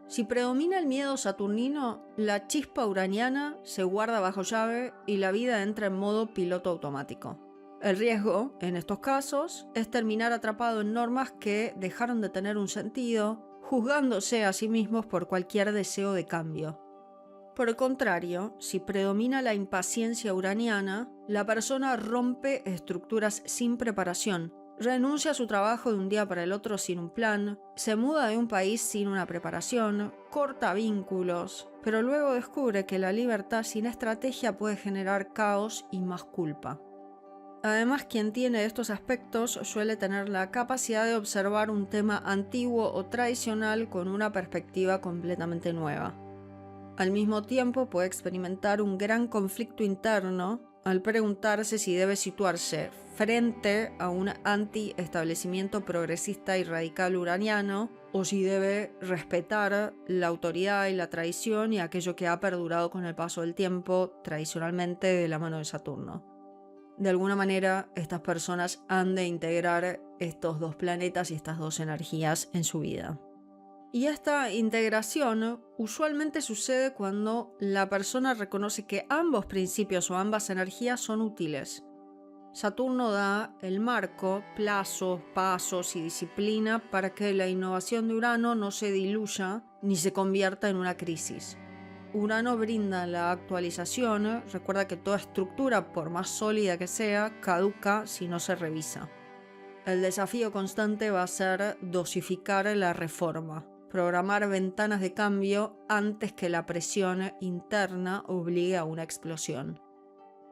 Si predomina el miedo saturnino, la chispa uraniana se guarda bajo llave y la vida entra en modo piloto automático. El riesgo, en estos casos, es terminar atrapado en normas que dejaron de tener un sentido, juzgándose a sí mismos por cualquier deseo de cambio. Por el contrario, si predomina la impaciencia uraniana, la persona rompe estructuras sin preparación, renuncia a su trabajo de un día para el otro sin un plan, se muda de un país sin una preparación, corta vínculos, pero luego descubre que la libertad sin estrategia puede generar caos y más culpa. Además, quien tiene estos aspectos suele tener la capacidad de observar un tema antiguo o tradicional con una perspectiva completamente nueva. Al mismo tiempo, puede experimentar un gran conflicto interno al preguntarse si debe situarse frente a un anti-establecimiento progresista y radical uraniano, o si debe respetar la autoridad y la tradición y aquello que ha perdurado con el paso del tiempo, tradicionalmente de la mano de Saturno. De alguna manera, estas personas han de integrar estos dos planetas y estas dos energías en su vida. Y esta integración usualmente sucede cuando la persona reconoce que ambos principios o ambas energías son útiles. Saturno da el marco, plazos, pasos y disciplina para que la innovación de Urano no se diluya ni se convierta en una crisis. Urano brinda la actualización, recuerda que toda estructura, por más sólida que sea, caduca si no se revisa. El desafío constante va a ser dosificar la reforma, programar ventanas de cambio antes que la presión interna obligue a una explosión.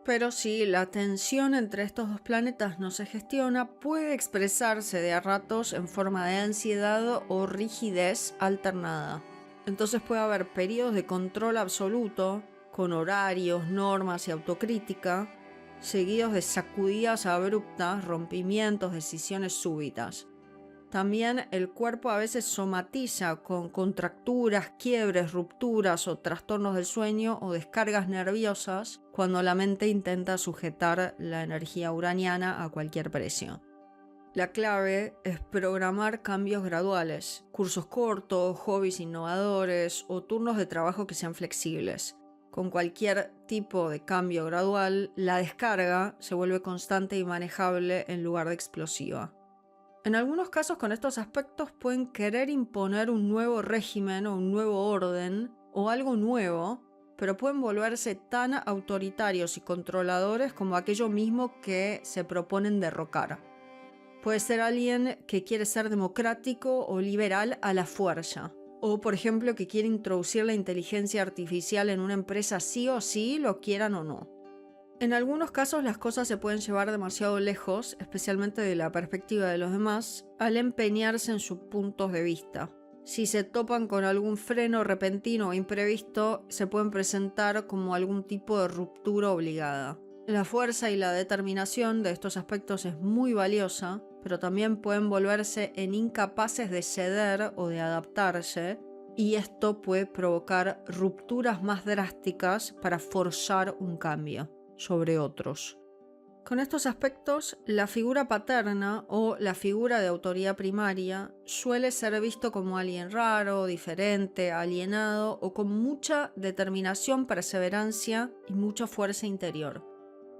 Pero si la tensión entre estos dos planetas no se gestiona, puede expresarse de a ratos en forma de ansiedad o rigidez alternada. Entonces puede haber periodos de control absoluto, con horarios, normas y autocrítica, seguidos de sacudidas abruptas, rompimientos, decisiones súbitas. También el cuerpo a veces somatiza con contracturas, quiebres, rupturas o trastornos del sueño o descargas nerviosas cuando la mente intenta sujetar la energía uraniana a cualquier precio. La clave es programar cambios graduales, cursos cortos, hobbies innovadores o turnos de trabajo que sean flexibles. Con cualquier tipo de cambio gradual, la descarga se vuelve constante y manejable en lugar de explosiva. En algunos casos con estos aspectos pueden querer imponer un nuevo régimen o un nuevo orden o algo nuevo, pero pueden volverse tan autoritarios y controladores como aquello mismo que se proponen derrocar. Puede ser alguien que quiere ser democrático o liberal a la fuerza, o por ejemplo que quiere introducir la inteligencia artificial en una empresa sí o sí, lo quieran o no. En algunos casos las cosas se pueden llevar demasiado lejos, especialmente de la perspectiva de los demás, al empeñarse en sus puntos de vista. Si se topan con algún freno repentino o imprevisto, se pueden presentar como algún tipo de ruptura obligada. La fuerza y la determinación de estos aspectos es muy valiosa, pero también pueden volverse en incapaces de ceder o de adaptarse, y esto puede provocar rupturas más drásticas para forzar un cambio sobre otros. Con estos aspectos, la figura paterna o la figura de autoridad primaria suele ser visto como alguien raro, diferente, alienado o con mucha determinación, perseverancia y mucha fuerza interior.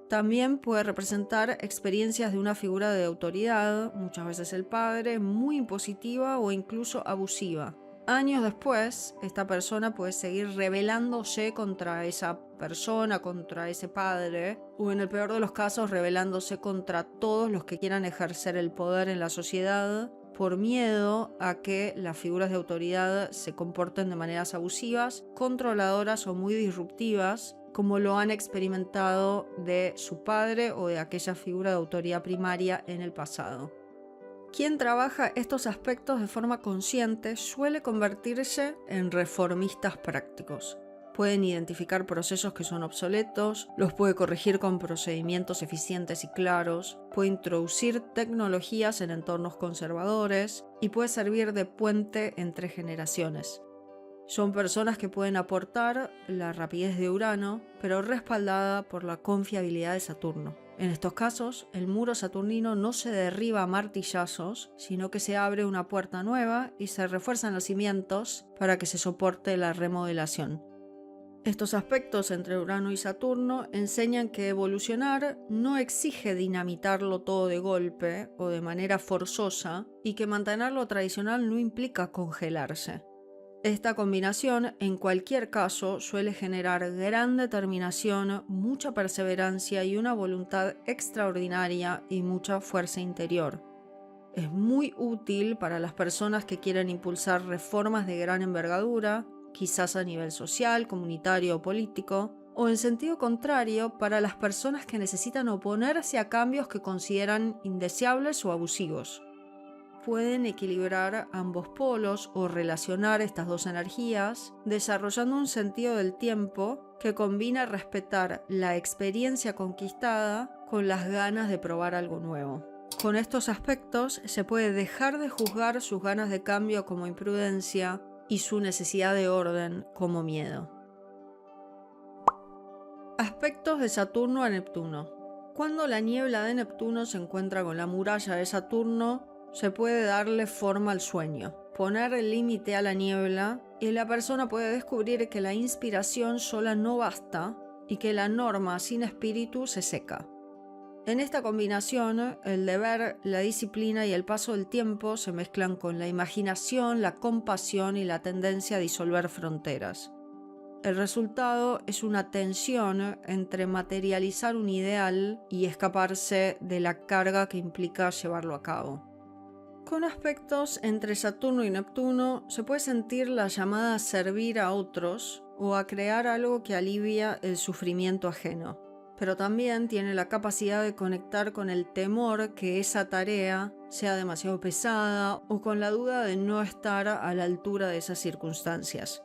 También puede representar experiencias de una figura de autoridad, muchas veces el padre, muy impositiva o incluso abusiva. Años después, esta persona puede seguir rebelándose contra esa persona, contra ese padre, o en el peor de los casos, rebelándose contra todos los que quieran ejercer el poder en la sociedad, por miedo a que las figuras de autoridad se comporten de maneras abusivas, controladoras o muy disruptivas, como lo han experimentado de su padre o de aquella figura de autoridad primaria en el pasado. Quien trabaja estos aspectos de forma consciente suele convertirse en reformistas prácticos. Pueden identificar procesos que son obsoletos, los puede corregir con procedimientos eficientes y claros, puede introducir tecnologías en entornos conservadores y puede servir de puente entre generaciones. Son personas que pueden aportar la rapidez de Urano, pero respaldada por la confiabilidad de Saturno. En estos casos, el muro saturnino no se derriba a martillazos, sino que se abre una puerta nueva y se refuerzan los cimientos para que se soporte la remodelación. Estos aspectos entre Urano y Saturno enseñan que evolucionar no exige dinamitarlo todo de golpe o de manera forzosa y que mantener lo tradicional no implica congelarse. Esta combinación, en cualquier caso, suele generar gran determinación, mucha perseverancia y una voluntad extraordinaria y mucha fuerza interior. Es muy útil para las personas que quieren impulsar reformas de gran envergadura, quizás a nivel social, comunitario o político, o en sentido contrario, para las personas que necesitan oponerse a cambios que consideran indeseables o abusivos. Pueden equilibrar ambos polos o relacionar estas dos energías, desarrollando un sentido del tiempo que combina respetar la experiencia conquistada con las ganas de probar algo nuevo. Con estos aspectos se puede dejar de juzgar sus ganas de cambio como imprudencia y su necesidad de orden como miedo. Aspectos de Saturno a Neptuno. Cuando la niebla de Neptuno se encuentra con la muralla de Saturno, se puede darle forma al sueño, poner el límite a la niebla, y la persona puede descubrir que la inspiración sola no basta y que la norma sin espíritu se seca. En esta combinación, el deber, la disciplina y el paso del tiempo se mezclan con la imaginación, la compasión y la tendencia a disolver fronteras. El resultado es una tensión entre materializar un ideal y escaparse de la carga que implica llevarlo a cabo. Con aspectos entre Saturno y Neptuno se puede sentir la llamada a servir a otros o a crear algo que alivia el sufrimiento ajeno, pero también tiene la capacidad de conectar con el temor que esa tarea sea demasiado pesada o con la duda de no estar a la altura de esas circunstancias.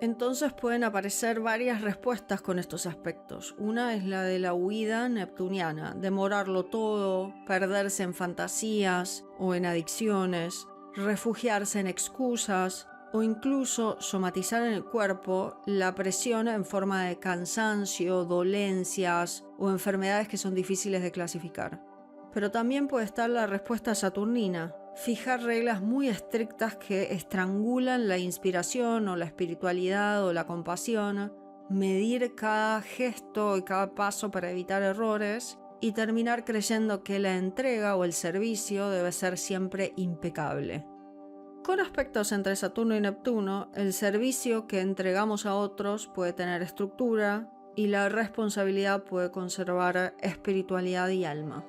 Entonces pueden aparecer varias respuestas con estos aspectos. Una es la de la huida neptuniana, demorarlo todo, perderse en fantasías o en adicciones, refugiarse en excusas o incluso somatizar en el cuerpo la presión en forma de cansancio, dolencias o enfermedades que son difíciles de clasificar. Pero también puede estar la respuesta saturnina, fijar reglas muy estrictas que estrangulan la inspiración o la espiritualidad o la compasión, medir cada gesto y cada paso para evitar errores y terminar creyendo que la entrega o el servicio debe ser siempre impecable. Con aspectos entre Saturno y Neptuno, el servicio que entregamos a otros puede tener estructura y la responsabilidad puede conservar espiritualidad y alma.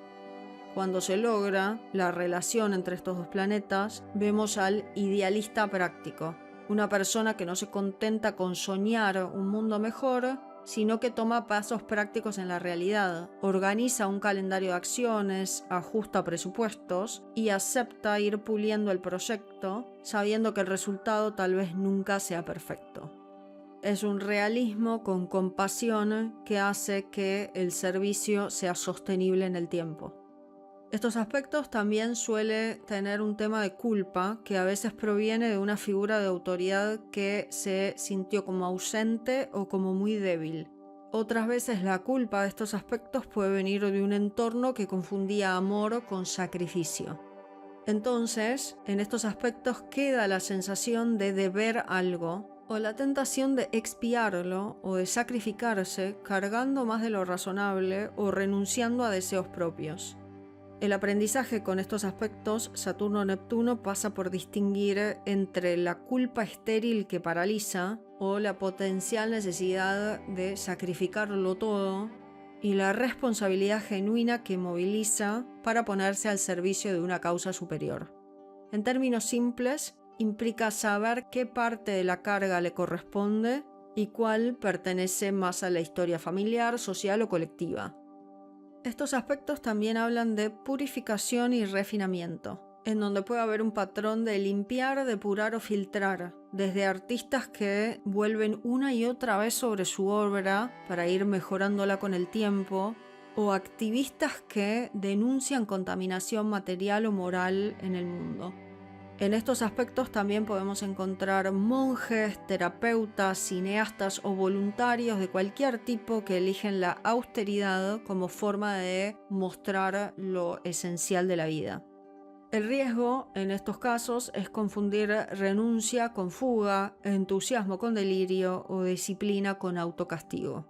Cuando se logra la relación entre estos dos planetas, vemos al idealista práctico, una persona que no se contenta con soñar un mundo mejor, sino que toma pasos prácticos en la realidad, organiza un calendario de acciones, ajusta presupuestos y acepta ir puliendo el proyecto, sabiendo que el resultado tal vez nunca sea perfecto. Es un realismo con compasión que hace que el servicio sea sostenible en el tiempo. Estos aspectos también suele tener un tema de culpa que a veces proviene de una figura de autoridad que se sintió como ausente o como muy débil. Otras veces la culpa de estos aspectos puede venir de un entorno que confundía amor con sacrificio. Entonces, en estos aspectos queda la sensación de deber algo o la tentación de expiarlo o de sacrificarse cargando más de lo razonable o renunciando a deseos propios. El aprendizaje con estos aspectos Saturno-Neptuno pasa por distinguir entre la culpa estéril que paraliza o la potencial necesidad de sacrificarlo todo y la responsabilidad genuina que moviliza para ponerse al servicio de una causa superior. En términos simples, implica saber qué parte de la carga le corresponde y cuál pertenece más a la historia familiar, social o colectiva. Estos aspectos también hablan de purificación y refinamiento, en donde puede haber un patrón de limpiar, depurar o filtrar, desde artistas que vuelven una y otra vez sobre su obra para ir mejorándola con el tiempo, o activistas que denuncian contaminación material o moral en el mundo. En estos aspectos también podemos encontrar monjes, terapeutas, cineastas o voluntarios de cualquier tipo que eligen la austeridad como forma de mostrar lo esencial de la vida. El riesgo en estos casos es confundir renuncia con fuga, entusiasmo con delirio o disciplina con autocastigo.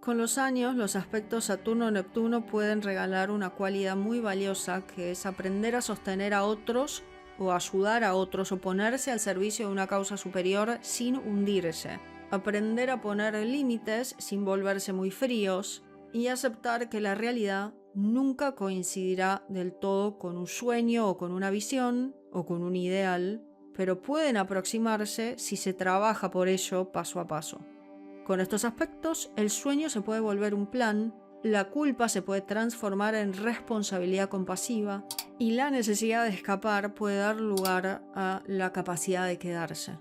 Con los años, los aspectos Saturno-Neptuno pueden regalar una cualidad muy valiosa que es aprender a sostener a otros o ayudar a otros o ponerse al servicio de una causa superior sin hundirse, aprender a poner límites sin volverse muy fríos y aceptar que la realidad nunca coincidirá del todo con un sueño o con una visión o con un ideal, pero pueden aproximarse si se trabaja por ello paso a paso. Con estos aspectos, el sueño se puede volver un plan, la culpa se puede transformar en responsabilidad compasiva y la necesidad de escapar puede dar lugar a la capacidad de quedarse.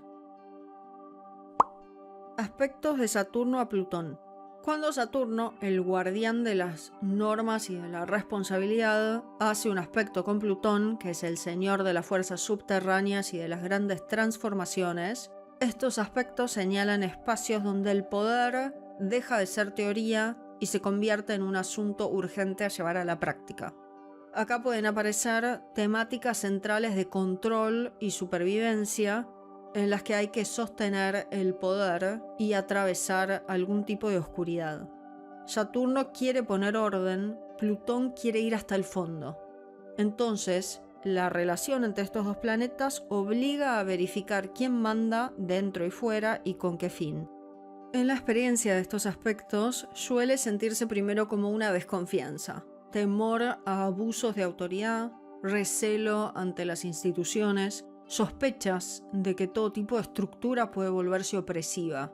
Aspectos de Saturno a Plutón. Cuando Saturno, el guardián de las normas y de la responsabilidad, hace un aspecto con Plutón, que es el señor de las fuerzas subterráneas y de las grandes transformaciones, estos aspectos señalan espacios donde el poder deja de ser teoría y se convierte en un asunto urgente a llevar a la práctica. Acá pueden aparecer temáticas centrales de control y supervivencia en las que hay que sostener el poder y atravesar algún tipo de oscuridad. Saturno quiere poner orden, Plutón quiere ir hasta el fondo. Entonces, la relación entre estos dos planetas obliga a verificar quién manda dentro y fuera y con qué fin. En la experiencia de estos aspectos suele sentirse primero como una desconfianza, temor a abusos de autoridad, recelo ante las instituciones, sospechas de que todo tipo de estructura puede volverse opresiva.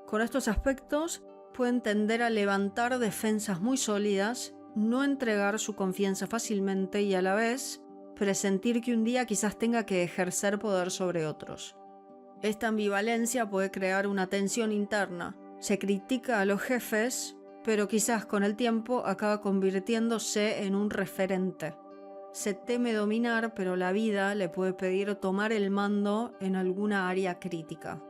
Con estos aspectos pueden tender a levantar defensas muy sólidas, no entregar su confianza fácilmente y a la vez presentir que un día quizás tenga que ejercer poder sobre otros. Esta ambivalencia puede crear una tensión interna. Se critica a los jefes, pero quizás con el tiempo acaba convirtiéndose en un referente. Se teme dominar, pero la vida le puede pedir tomar el mando en alguna área crítica.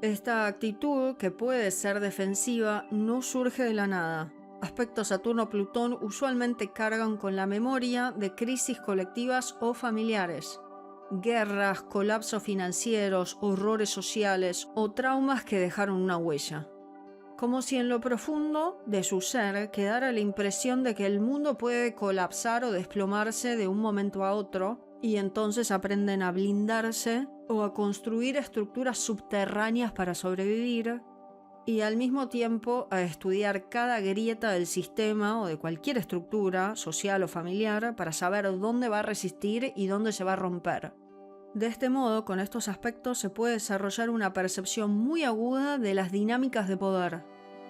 Esta actitud, que puede ser defensiva, no surge de la nada. Aspectos Saturno-Plutón usualmente cargan con la memoria de crisis colectivas o familiares, guerras, colapsos financieros, horrores sociales o traumas que dejaron una huella. Como si en lo profundo de su ser quedara la impresión de que el mundo puede colapsar o desplomarse de un momento a otro, y entonces aprenden a blindarse o a construir estructuras subterráneas para sobrevivir, y al mismo tiempo a estudiar cada grieta del sistema o de cualquier estructura, social o familiar, para saber dónde va a resistir y dónde se va a romper. De este modo, con estos aspectos se puede desarrollar una percepción muy aguda de las dinámicas de poder.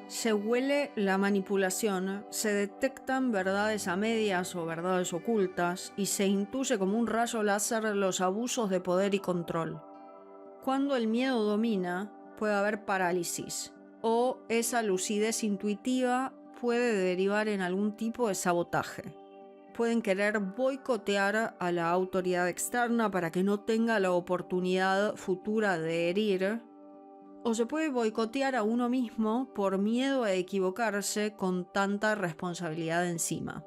Se huele la manipulación, se detectan verdades a medias o verdades ocultas y se intuye como un rayo láser los abusos de poder y control. Cuando el miedo domina, puede haber parálisis, o esa lucidez intuitiva puede derivar en algún tipo de sabotaje. Pueden querer boicotear a la autoridad externa para que no tenga la oportunidad futura de herir, o se puede boicotear a uno mismo por miedo a equivocarse con tanta responsabilidad encima.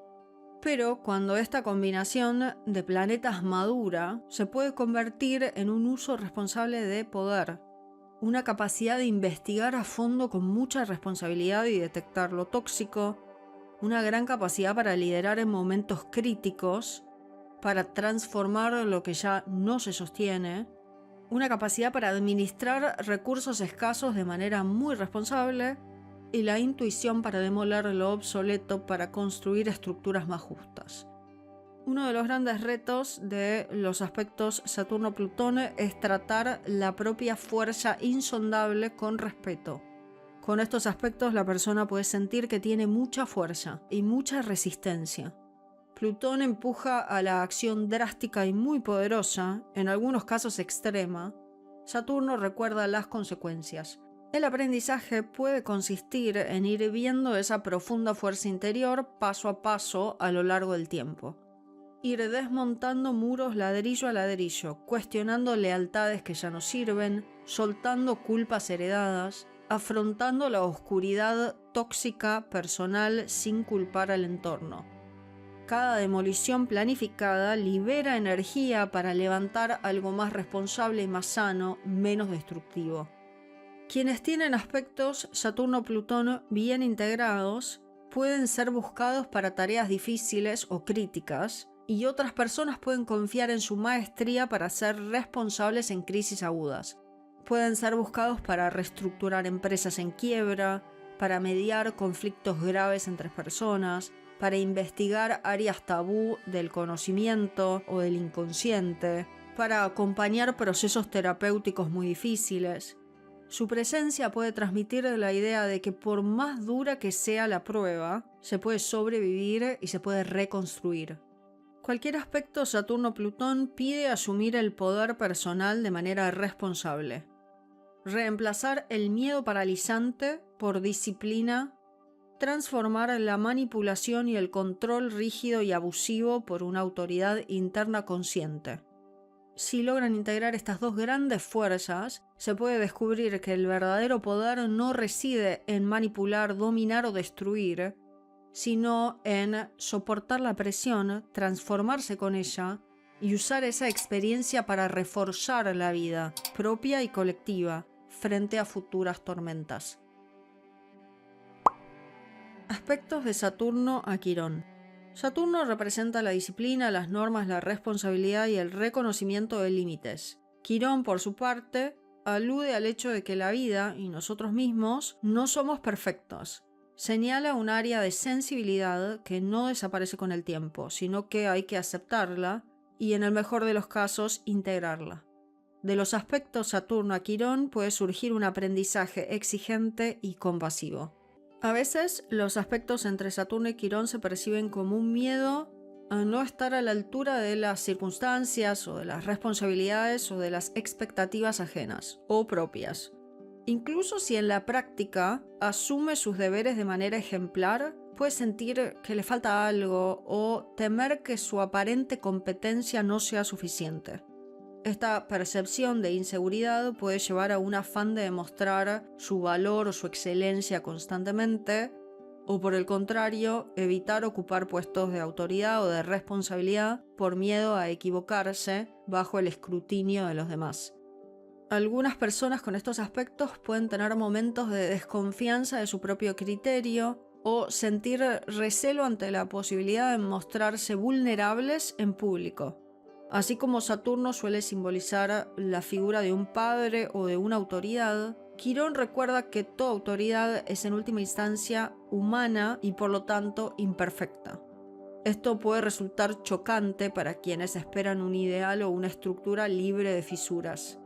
Pero cuando esta combinación de planetas madura, se puede convertir en un uso responsable de poder, una capacidad de investigar a fondo con mucha responsabilidad y detectar lo tóxico, una gran capacidad para liderar en momentos críticos, para transformar lo que ya no se sostiene, una capacidad para administrar recursos escasos de manera muy responsable y la intuición para demoler lo obsoleto para construir estructuras más justas. Uno de los grandes retos de los aspectos Saturno-Plutón es tratar la propia fuerza insondable con respeto. Con estos aspectos la persona puede sentir que tiene mucha fuerza y mucha resistencia. Plutón empuja a la acción drástica y muy poderosa, en algunos casos extrema. Saturno recuerda las consecuencias. El aprendizaje puede consistir en ir viendo esa profunda fuerza interior paso a paso a lo largo del tiempo. Ir desmontando muros ladrillo a ladrillo, cuestionando lealtades que ya no sirven, soltando culpas heredadas, afrontando la oscuridad tóxica personal sin culpar al entorno. Cada demolición planificada libera energía para levantar algo más responsable y más sano, menos destructivo. Quienes tienen aspectos Saturno-Plutón bien integrados pueden ser buscados para tareas difíciles o críticas, y otras personas pueden confiar en su maestría para ser responsables en crisis agudas. Pueden ser buscados para reestructurar empresas en quiebra, para mediar conflictos graves entre personas, para investigar áreas tabú del conocimiento o del inconsciente, para acompañar procesos terapéuticos muy difíciles. Su presencia puede transmitir la idea de que por más dura que sea la prueba, se puede sobrevivir y se puede reconstruir. Cualquier aspecto Saturno-Plutón pide asumir el poder personal de manera responsable. Reemplazar el miedo paralizante por disciplina, transformar la manipulación y el control rígido y abusivo por una autoridad interna consciente. si logran integrar estas dos grandes fuerzas, se puede descubrir que el verdadero poder no reside en manipular, dominar o destruir, sino en soportar la presión, transformarse con ella y usar esa experiencia para reforzar la vida propia y colectiva frente a futuras tormentas. Aspectos de Saturno a Quirón. Saturno representa la disciplina, las normas, la responsabilidad y el reconocimiento de límites. Quirón, por su parte, alude al hecho de que la vida y nosotros mismos no somos perfectos. Señala un área de sensibilidad que no desaparece con el tiempo, sino que hay que aceptarla y, en el mejor de los casos, integrarla. De los aspectos Saturno a Quirón puede surgir un aprendizaje exigente y compasivo. A veces, los aspectos entre Saturno y Quirón se perciben como un miedo a no estar a la altura de las circunstancias o de las responsabilidades o de las expectativas ajenas o propias. Incluso si en la práctica asume sus deberes de manera ejemplar, puede sentir que le falta algo o temer que su aparente competencia no sea suficiente. Esta percepción de inseguridad puede llevar a un afán de demostrar su valor o su excelencia constantemente, o por el contrario, evitar ocupar puestos de autoridad o de responsabilidad por miedo a equivocarse bajo el escrutinio de los demás. Algunas personas con estos aspectos pueden tener momentos de desconfianza de su propio criterio o sentir recelo ante la posibilidad de mostrarse vulnerables en público. Así como Saturno suele simbolizar la figura de un padre o de una autoridad, Quirón recuerda que toda autoridad es en última instancia humana y por lo tanto imperfecta. Esto puede resultar chocante para quienes esperan un ideal o una estructura libre de fisuras.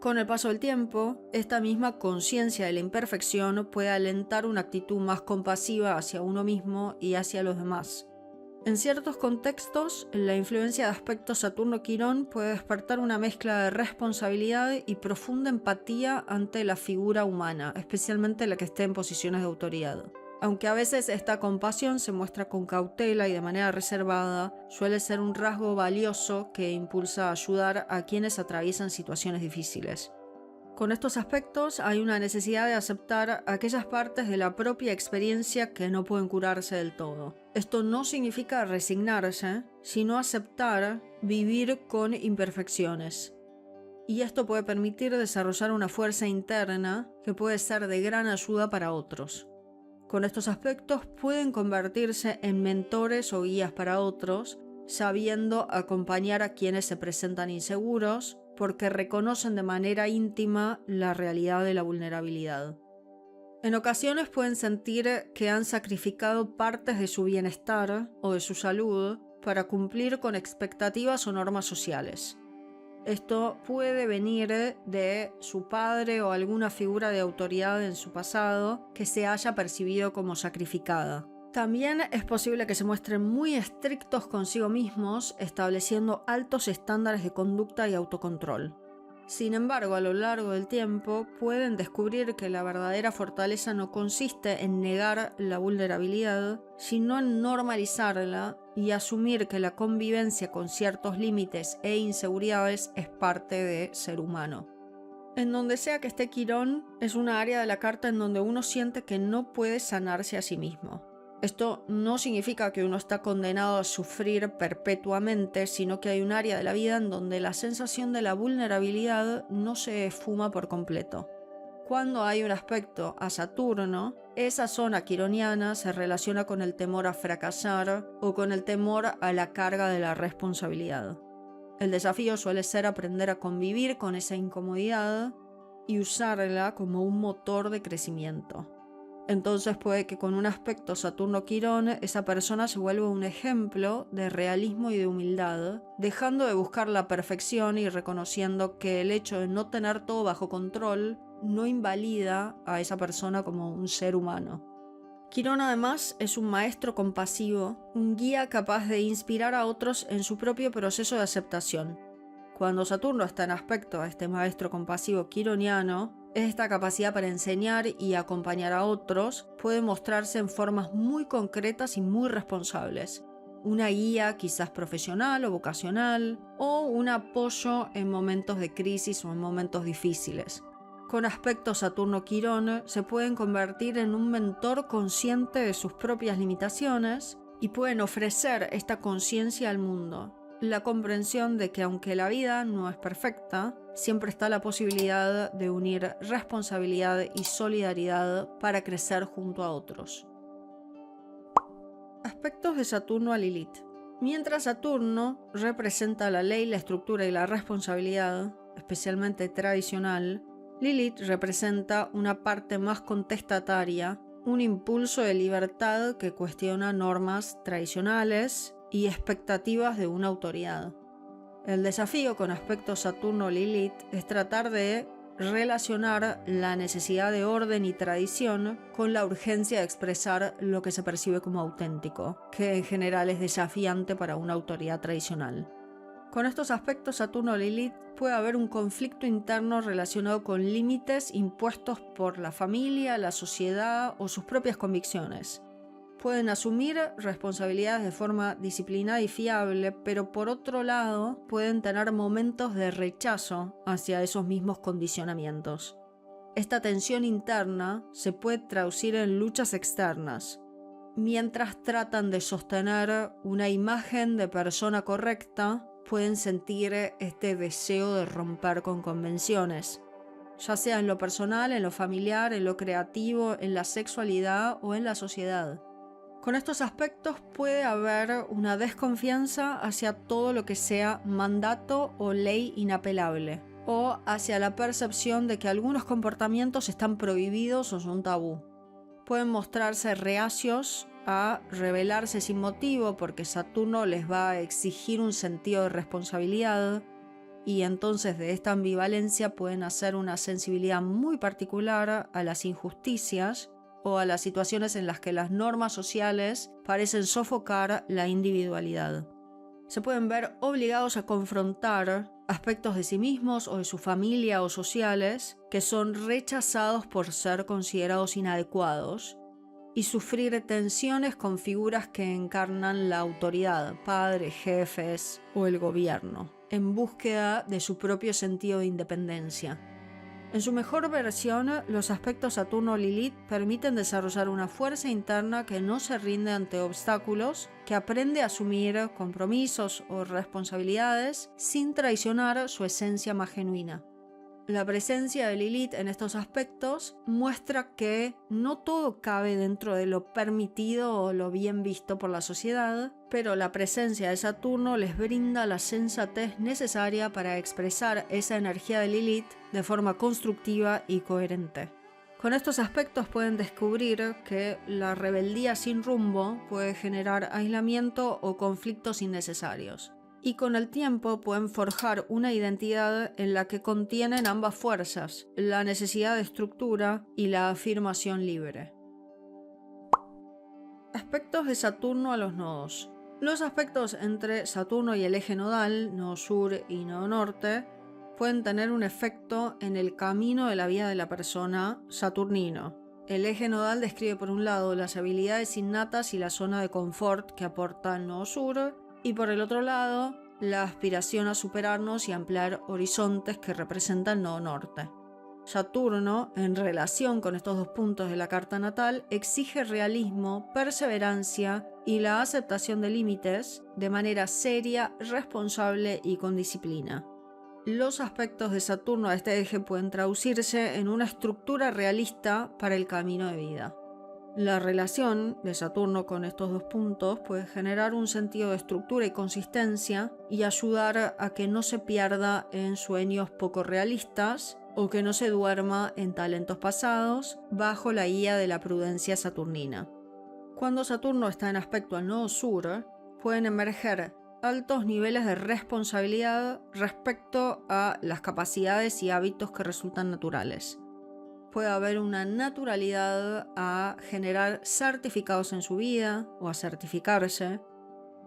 Con el paso del tiempo, esta misma conciencia de la imperfección puede alentar una actitud más compasiva hacia uno mismo y hacia los demás. En ciertos contextos, la influencia de aspectos Saturno-Quirón puede despertar una mezcla de responsabilidad y profunda empatía ante la figura humana, especialmente la que esté en posiciones de autoridad. Aunque a veces esta compasión se muestra con cautela y de manera reservada, suele ser un rasgo valioso que impulsa a ayudar a quienes atraviesan situaciones difíciles. Con estos aspectos hay una necesidad de aceptar aquellas partes de la propia experiencia que no pueden curarse del todo. Esto no significa resignarse, sino aceptar vivir con imperfecciones. Y esto puede permitir desarrollar una fuerza interna que puede ser de gran ayuda para otros. Con estos aspectos pueden convertirse en mentores o guías para otros, sabiendo acompañar a quienes se presentan inseguros, porque reconocen de manera íntima la realidad de la vulnerabilidad. En ocasiones pueden sentir que han sacrificado partes de su bienestar o de su salud para cumplir con expectativas o normas sociales. Esto puede venir de su padre o alguna figura de autoridad en su pasado que se haya percibido como sacrificada. También es posible que se muestren muy estrictos consigo mismos, estableciendo altos estándares de conducta y autocontrol. Sin embargo, a lo largo del tiempo pueden descubrir que la verdadera fortaleza no consiste en negar la vulnerabilidad, sino en normalizarla y asumir que la convivencia con ciertos límites e inseguridades es parte de ser humano. En donde sea que esté Quirón, es una área de la carta en donde uno siente que no puede sanarse a sí mismo. Esto no significa que uno está condenado a sufrir perpetuamente, sino que hay un área de la vida en donde la sensación de la vulnerabilidad no se esfuma por completo. Cuando hay un aspecto a Saturno, esa zona quironiana se relaciona con el temor a fracasar o con el temor a la carga de la responsabilidad. El desafío suele ser aprender a convivir con esa incomodidad y usarla como un motor de crecimiento. Entonces puede que con un aspecto Saturno-Quirón esa persona se vuelva un ejemplo de realismo y de humildad, dejando de buscar la perfección y reconociendo que el hecho de no tener todo bajo control no invalida a esa persona como un ser humano. Quirón además es un maestro compasivo, un guía capaz de inspirar a otros en su propio proceso de aceptación. Cuando Saturno está en aspecto a este maestro compasivo quironiano, esta capacidad para enseñar y acompañar a otros puede mostrarse en formas muy concretas y muy responsables. una guía quizás profesional o vocacional, o un apoyo en momentos de crisis o en momentos difíciles. Con aspecto Saturno-Quirón se pueden convertir en un mentor consciente de sus propias limitaciones y pueden ofrecer esta conciencia al mundo, la comprensión de que aunque la vida no es perfecta, siempre está la posibilidad de unir responsabilidad y solidaridad para crecer junto a otros. Aspectos de Saturno a Lilith. Mientras Saturno representa la ley, la estructura y la responsabilidad, especialmente tradicional, Lilith representa una parte más contestataria, un impulso de libertad que cuestiona normas tradicionales y expectativas de una autoridad. El desafío con aspecto Saturno-Lilith es tratar de relacionar la necesidad de orden y tradición con la urgencia de expresar lo que se percibe como auténtico, que en general es desafiante para una autoridad tradicional. Con estos aspectos Saturno-Lilith puede haber un conflicto interno relacionado con límites impuestos por la familia, la sociedad o sus propias convicciones. Pueden asumir responsabilidades de forma disciplinada y fiable, pero por otro lado pueden tener momentos de rechazo hacia esos mismos condicionamientos. Esta tensión interna se puede traducir en luchas externas. Mientras tratan de sostener una imagen de persona correcta, pueden sentir este deseo de romper con convenciones, ya sea en lo personal, en lo familiar, en lo creativo, en la sexualidad o en la sociedad. Con estos aspectos puede haber una desconfianza hacia todo lo que sea mandato o ley inapelable, o hacia la percepción de que algunos comportamientos están prohibidos o son tabú. Pueden mostrarse reacios a rebelarse sin motivo porque Saturno les va a exigir un sentido de responsabilidad, y entonces de esta ambivalencia pueden hacer una sensibilidad muy particular a las injusticias o a las situaciones en las que las normas sociales parecen sofocar la individualidad. Se pueden ver obligados a confrontar aspectos de sí mismos o de su familia o sociales que son rechazados por ser considerados inadecuados y sufrir tensiones con figuras que encarnan la autoridad, padres, jefes o el gobierno, en búsqueda de su propio sentido de independencia. En su mejor versión, los aspectos Saturno-Lilith permiten desarrollar una fuerza interna que no se rinde ante obstáculos, que aprende a asumir compromisos o responsabilidades sin traicionar su esencia más genuina. La presencia de Lilith en estos aspectos muestra que no todo cabe dentro de lo permitido o lo bien visto por la sociedad, pero la presencia de Saturno les brinda la sensatez necesaria para expresar esa energía de Lilith de forma constructiva y coherente. Con estos aspectos pueden descubrir que la rebeldía sin rumbo puede generar aislamiento o conflictos innecesarios. Y con el tiempo pueden forjar una identidad en la que contienen ambas fuerzas, la necesidad de estructura y la afirmación libre. Aspectos de Saturno a los nodos. Los aspectos entre Saturno y el eje nodal, nodo sur y nodo norte, pueden tener un efecto en el camino de la vida de la persona saturnino. El eje nodal describe por un lado las habilidades innatas y la zona de confort que aporta el nodo sur, y por el otro lado, la aspiración a superarnos y ampliar horizontes que representa el nodo norte. Saturno, en relación con estos dos puntos de la carta natal, exige realismo, perseverancia y la aceptación de límites de manera seria, responsable y con disciplina. Los aspectos de Saturno a este eje pueden traducirse en una estructura realista para el camino de vida. La relación de Saturno con estos dos puntos puede generar un sentido de estructura y consistencia y ayudar a que no se pierda en sueños poco realistas o que no se duerma en talentos pasados bajo la guía de la prudencia saturnina. Cuando Saturno está en aspecto al nodo sur, pueden emerger altos niveles de responsabilidad respecto a las capacidades y hábitos que resultan naturales. Puede haber una naturalidad a generar certificados en su vida o a certificarse.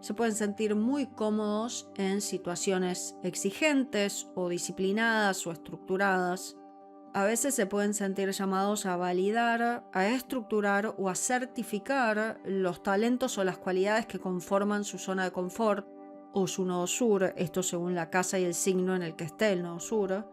Se pueden sentir muy cómodos en situaciones exigentes o disciplinadas o estructuradas. a veces se pueden sentir llamados a validar, a estructurar o a certificar los talentos o las cualidades que conforman su zona de confort o su nodo sur, esto según la casa y el signo en el que esté el nodo sur.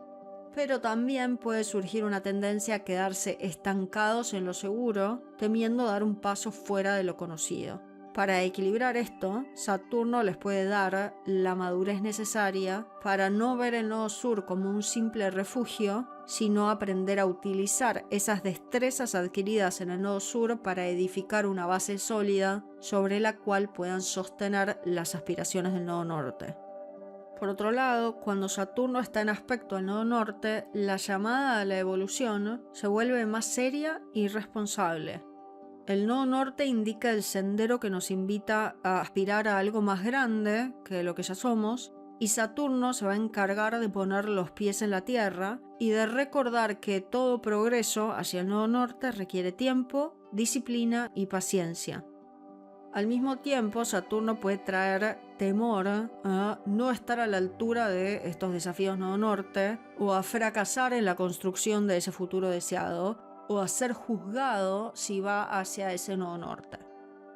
Pero también puede surgir una tendencia a quedarse estancados en lo seguro, temiendo dar un paso fuera de lo conocido. Para equilibrar esto, Saturno les puede dar la madurez necesaria para no ver el nodo sur como un simple refugio, sino aprender a utilizar esas destrezas adquiridas en el nodo sur para edificar una base sólida sobre la cual puedan sostener las aspiraciones del nodo norte. Por otro lado, cuando Saturno está en aspecto al nodo norte, la llamada a la evolución se vuelve más seria y responsable. El nodo norte indica el sendero que nos invita a aspirar a algo más grande que lo que ya somos, y Saturno se va a encargar de poner los pies en la tierra y de recordar que todo progreso hacia el nodo norte requiere tiempo, disciplina y paciencia. Al mismo tiempo, Saturno puede traer temor a no estar a la altura de estos desafíos nodo norte o a fracasar en la construcción de ese futuro deseado o a ser juzgado si va hacia ese nodo norte.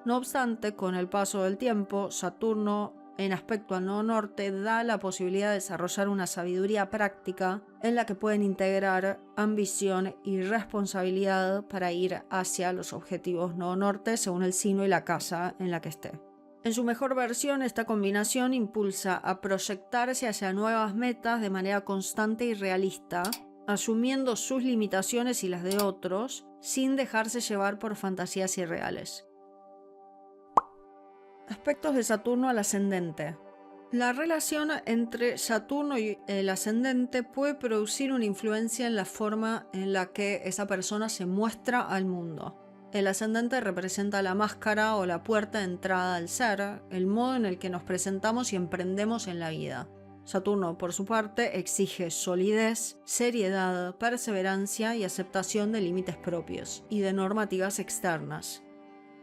No obstante, con el paso del tiempo, Saturno en aspecto al nodo norte da la posibilidad de desarrollar una sabiduría práctica en la que pueden integrar ambición y responsabilidad para ir hacia los objetivos nodo norte según el signo y la casa en la que esté. En su mejor versión, esta combinación impulsa a proyectarse hacia nuevas metas de manera constante y realista, asumiendo sus limitaciones y las de otros, sin dejarse llevar por fantasías irreales. Aspectos de Saturno al ascendente. La relación entre Saturno y el ascendente puede producir una influencia en la forma en la que esa persona se muestra al mundo. El ascendente representa la máscara o la puerta de entrada al ser, el modo en el que nos presentamos y emprendemos en la vida. Saturno, por su parte, exige solidez, seriedad, perseverancia y aceptación de límites propios y de normativas externas.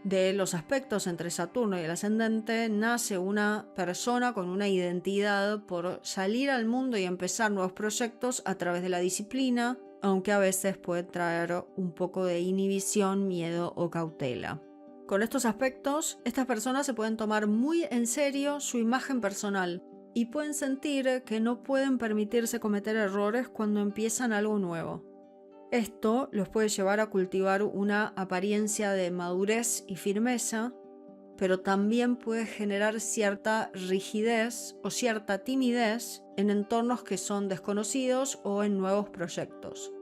De los aspectos entre Saturno y el ascendente nace una persona con una identidad por salir al mundo y empezar nuevos proyectos a través de la disciplina, aunque a veces puede traer un poco de inhibición, miedo o cautela. Con estos aspectos, estas personas se pueden tomar muy en serio su imagen personal y pueden sentir que no pueden permitirse cometer errores cuando empiezan algo nuevo. Esto los puede llevar a cultivar una apariencia de madurez y firmeza, pero también puede generar cierta rigidez o cierta timidez en entornos que son desconocidos o en nuevos proyectos.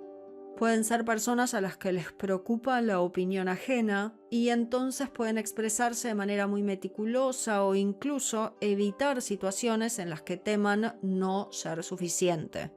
Pueden ser personas a las que les preocupa la opinión ajena y entonces pueden expresarse de manera muy meticulosa o incluso evitar situaciones en las que teman no ser suficiente.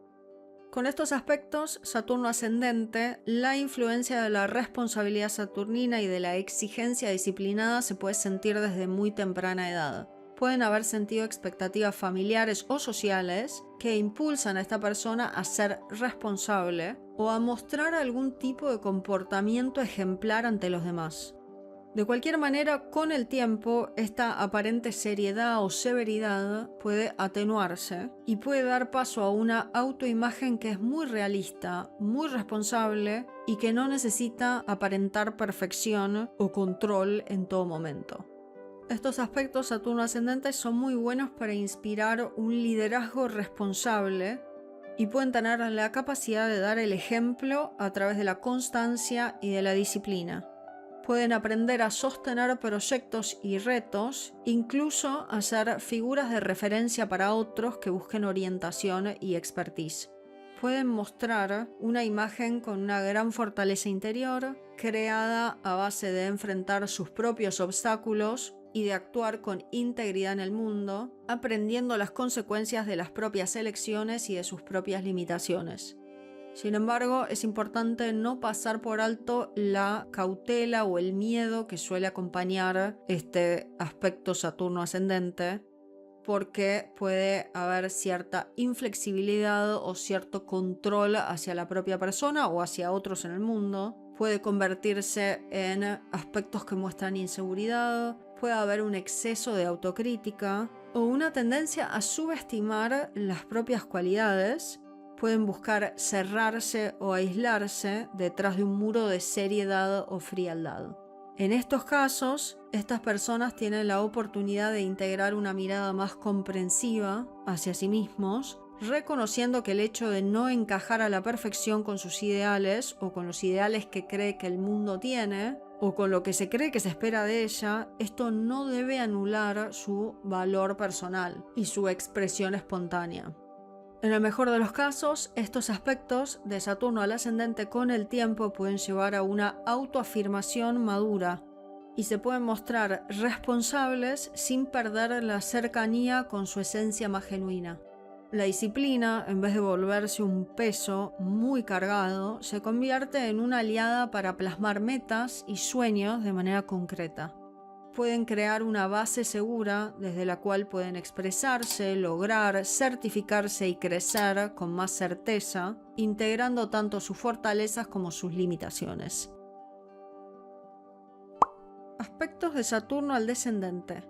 Con estos aspectos, Saturno ascendente, la influencia de la responsabilidad saturnina y de la exigencia disciplinada se puede sentir desde muy temprana edad. Pueden haber sentido expectativas familiares o sociales que impulsan a esta persona a ser responsable o a mostrar algún tipo de comportamiento ejemplar ante los demás. De cualquier manera, con el tiempo, esta aparente seriedad o severidad puede atenuarse y puede dar paso a una autoimagen que es muy realista, muy responsable y que no necesita aparentar perfección o control en todo momento. Estos aspectos Saturno ascendente son muy buenos para inspirar un liderazgo responsable y pueden tener la capacidad de dar el ejemplo a través de la constancia y de la disciplina. Pueden aprender a sostener proyectos y retos, incluso a ser figuras de referencia para otros que busquen orientación y expertise. Pueden mostrar una imagen con una gran fortaleza interior, creada a base de enfrentar sus propios obstáculos y de actuar con integridad en el mundo, aprendiendo las consecuencias de las propias elecciones y de sus propias limitaciones. Sin embargo, es importante no pasar por alto la cautela o el miedo que suele acompañar este aspecto Saturno ascendente, porque puede haber cierta inflexibilidad o cierto control hacia la propia persona o hacia otros en el mundo. Puede convertirse en aspectos que muestran inseguridad, puede haber un exceso de autocrítica o una tendencia a subestimar las propias cualidades, pueden buscar cerrarse o aislarse detrás de un muro de seriedad o frialdad. En estos casos, estas personas tienen la oportunidad de integrar una mirada más comprensiva hacia sí mismos, reconociendo que el hecho de no encajar a la perfección con sus ideales o con los ideales que cree que el mundo tiene, o con lo que se cree que se espera de ella, esto no debe anular su valor personal y su expresión espontánea. En el mejor de los casos, estos aspectos de Saturno al ascendente con el tiempo pueden llevar a una autoafirmación madura y se pueden mostrar responsables sin perder la cercanía con su esencia más genuina. La disciplina, en vez de volverse un peso muy cargado, se convierte en una aliada para plasmar metas y sueños de manera concreta. Pueden crear una base segura desde la cual pueden expresarse, lograr, certificarse y crecer con más certeza, integrando tanto sus fortalezas como sus limitaciones. Aspectos de Saturno al descendente.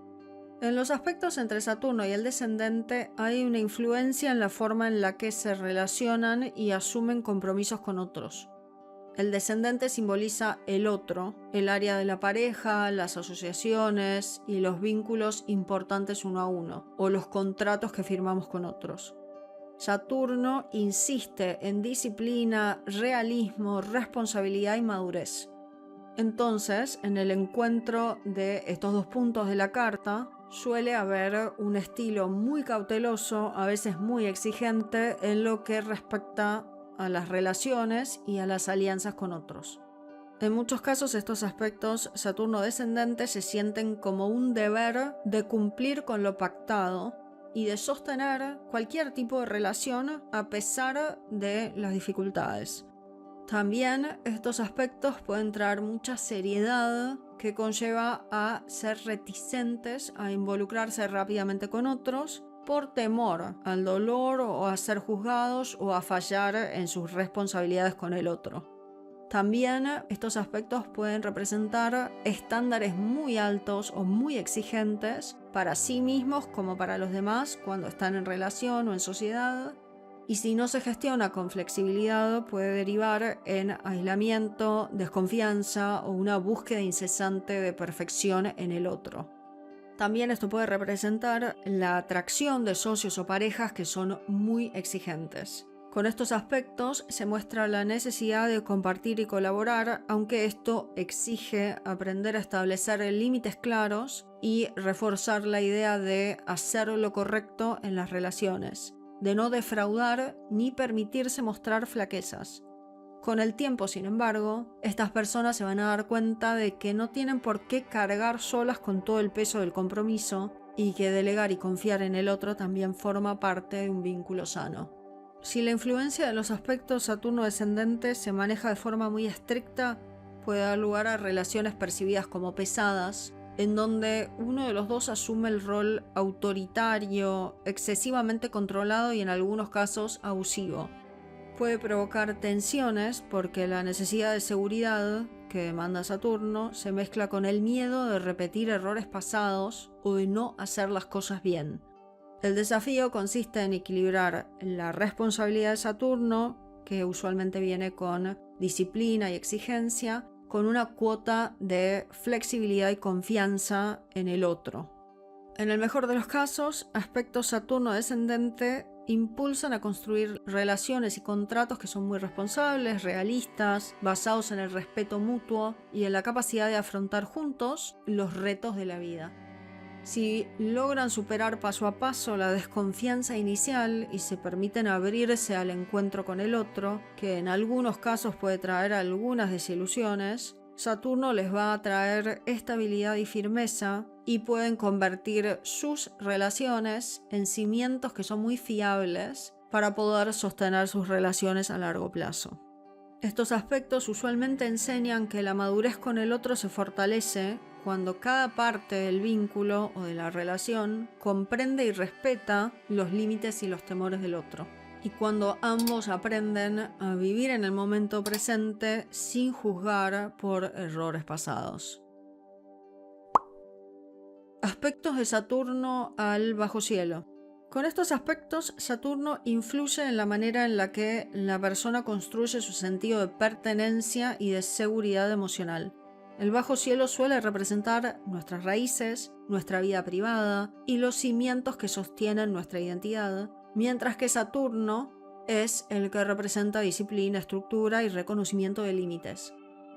En los aspectos entre Saturno y el descendente hay una influencia en la forma en la que se relacionan y asumen compromisos con otros. El descendente simboliza el otro, el área de la pareja, las asociaciones y los vínculos importantes uno a uno, o los contratos que firmamos con otros. Saturno insiste en disciplina, realismo, responsabilidad y madurez. Entonces, en el encuentro de estos dos puntos de la carta, suele haber un estilo muy cauteloso, a veces muy exigente, en lo que respecta a las relaciones y a las alianzas con otros. En muchos casos estos aspectos Saturno descendente se sienten como un deber de cumplir con lo pactado y de sostener cualquier tipo de relación a pesar de las dificultades. También estos aspectos pueden traer mucha seriedad que conlleva a ser reticentes a involucrarse rápidamente con otros por temor al dolor o a ser juzgados o a fallar en sus responsabilidades con el otro. También estos aspectos pueden representar estándares muy altos o muy exigentes para sí mismos como para los demás cuando están en relación o en sociedad, y si no se gestiona con flexibilidad puede derivar en aislamiento, desconfianza o una búsqueda incesante de perfección en el otro. También esto puede representar la atracción de socios o parejas que son muy exigentes. Con estos aspectos se muestra la necesidad de compartir y colaborar, aunque esto exige aprender a establecer límites claros y reforzar la idea de hacer lo correcto en las relaciones, de no defraudar ni permitirse mostrar flaquezas. Con el tiempo, sin embargo, estas personas se van a dar cuenta de que no tienen por qué cargar solas con todo el peso del compromiso y que delegar y confiar en el otro también forma parte de un vínculo sano. Si la influencia de los aspectos Saturno descendente se maneja de forma muy estricta, puede dar lugar a relaciones percibidas como pesadas, en donde uno de los dos asume el rol autoritario, excesivamente controlado y en algunos casos abusivo. Puede provocar tensiones porque la necesidad de seguridad que demanda Saturno se mezcla con el miedo de repetir errores pasados o de no hacer las cosas bien. El desafío consiste en equilibrar la responsabilidad de Saturno, que usualmente viene con disciplina y exigencia, con una cuota de flexibilidad y confianza en el otro. En el mejor de los casos, aspectos Saturno descendente impulsan a construir relaciones y contratos que son muy responsables, realistas, basados en el respeto mutuo y en la capacidad de afrontar juntos los retos de la vida. Si logran superar paso a paso la desconfianza inicial y se permiten abrirse al encuentro con el otro, que en algunos casos puede traer algunas desilusiones, Saturno les va a traer estabilidad y firmeza y pueden convertir sus relaciones en cimientos que son muy fiables para poder sostener sus relaciones a largo plazo. Estos aspectos usualmente enseñan que la madurez con el otro se fortalece cuando cada parte del vínculo o de la relación comprende y respeta los límites y los temores del otro, y cuando ambos aprenden a vivir en el momento presente sin juzgar por errores pasados. Aspectos de Saturno al bajo cielo. Con estos aspectos, Saturno influye en la manera en la que la persona construye su sentido de pertenencia y de seguridad emocional. El bajo cielo suele representar nuestras raíces, nuestra vida privada y los cimientos que sostienen nuestra identidad, mientras que Saturno es el que representa disciplina, estructura y reconocimiento de límites.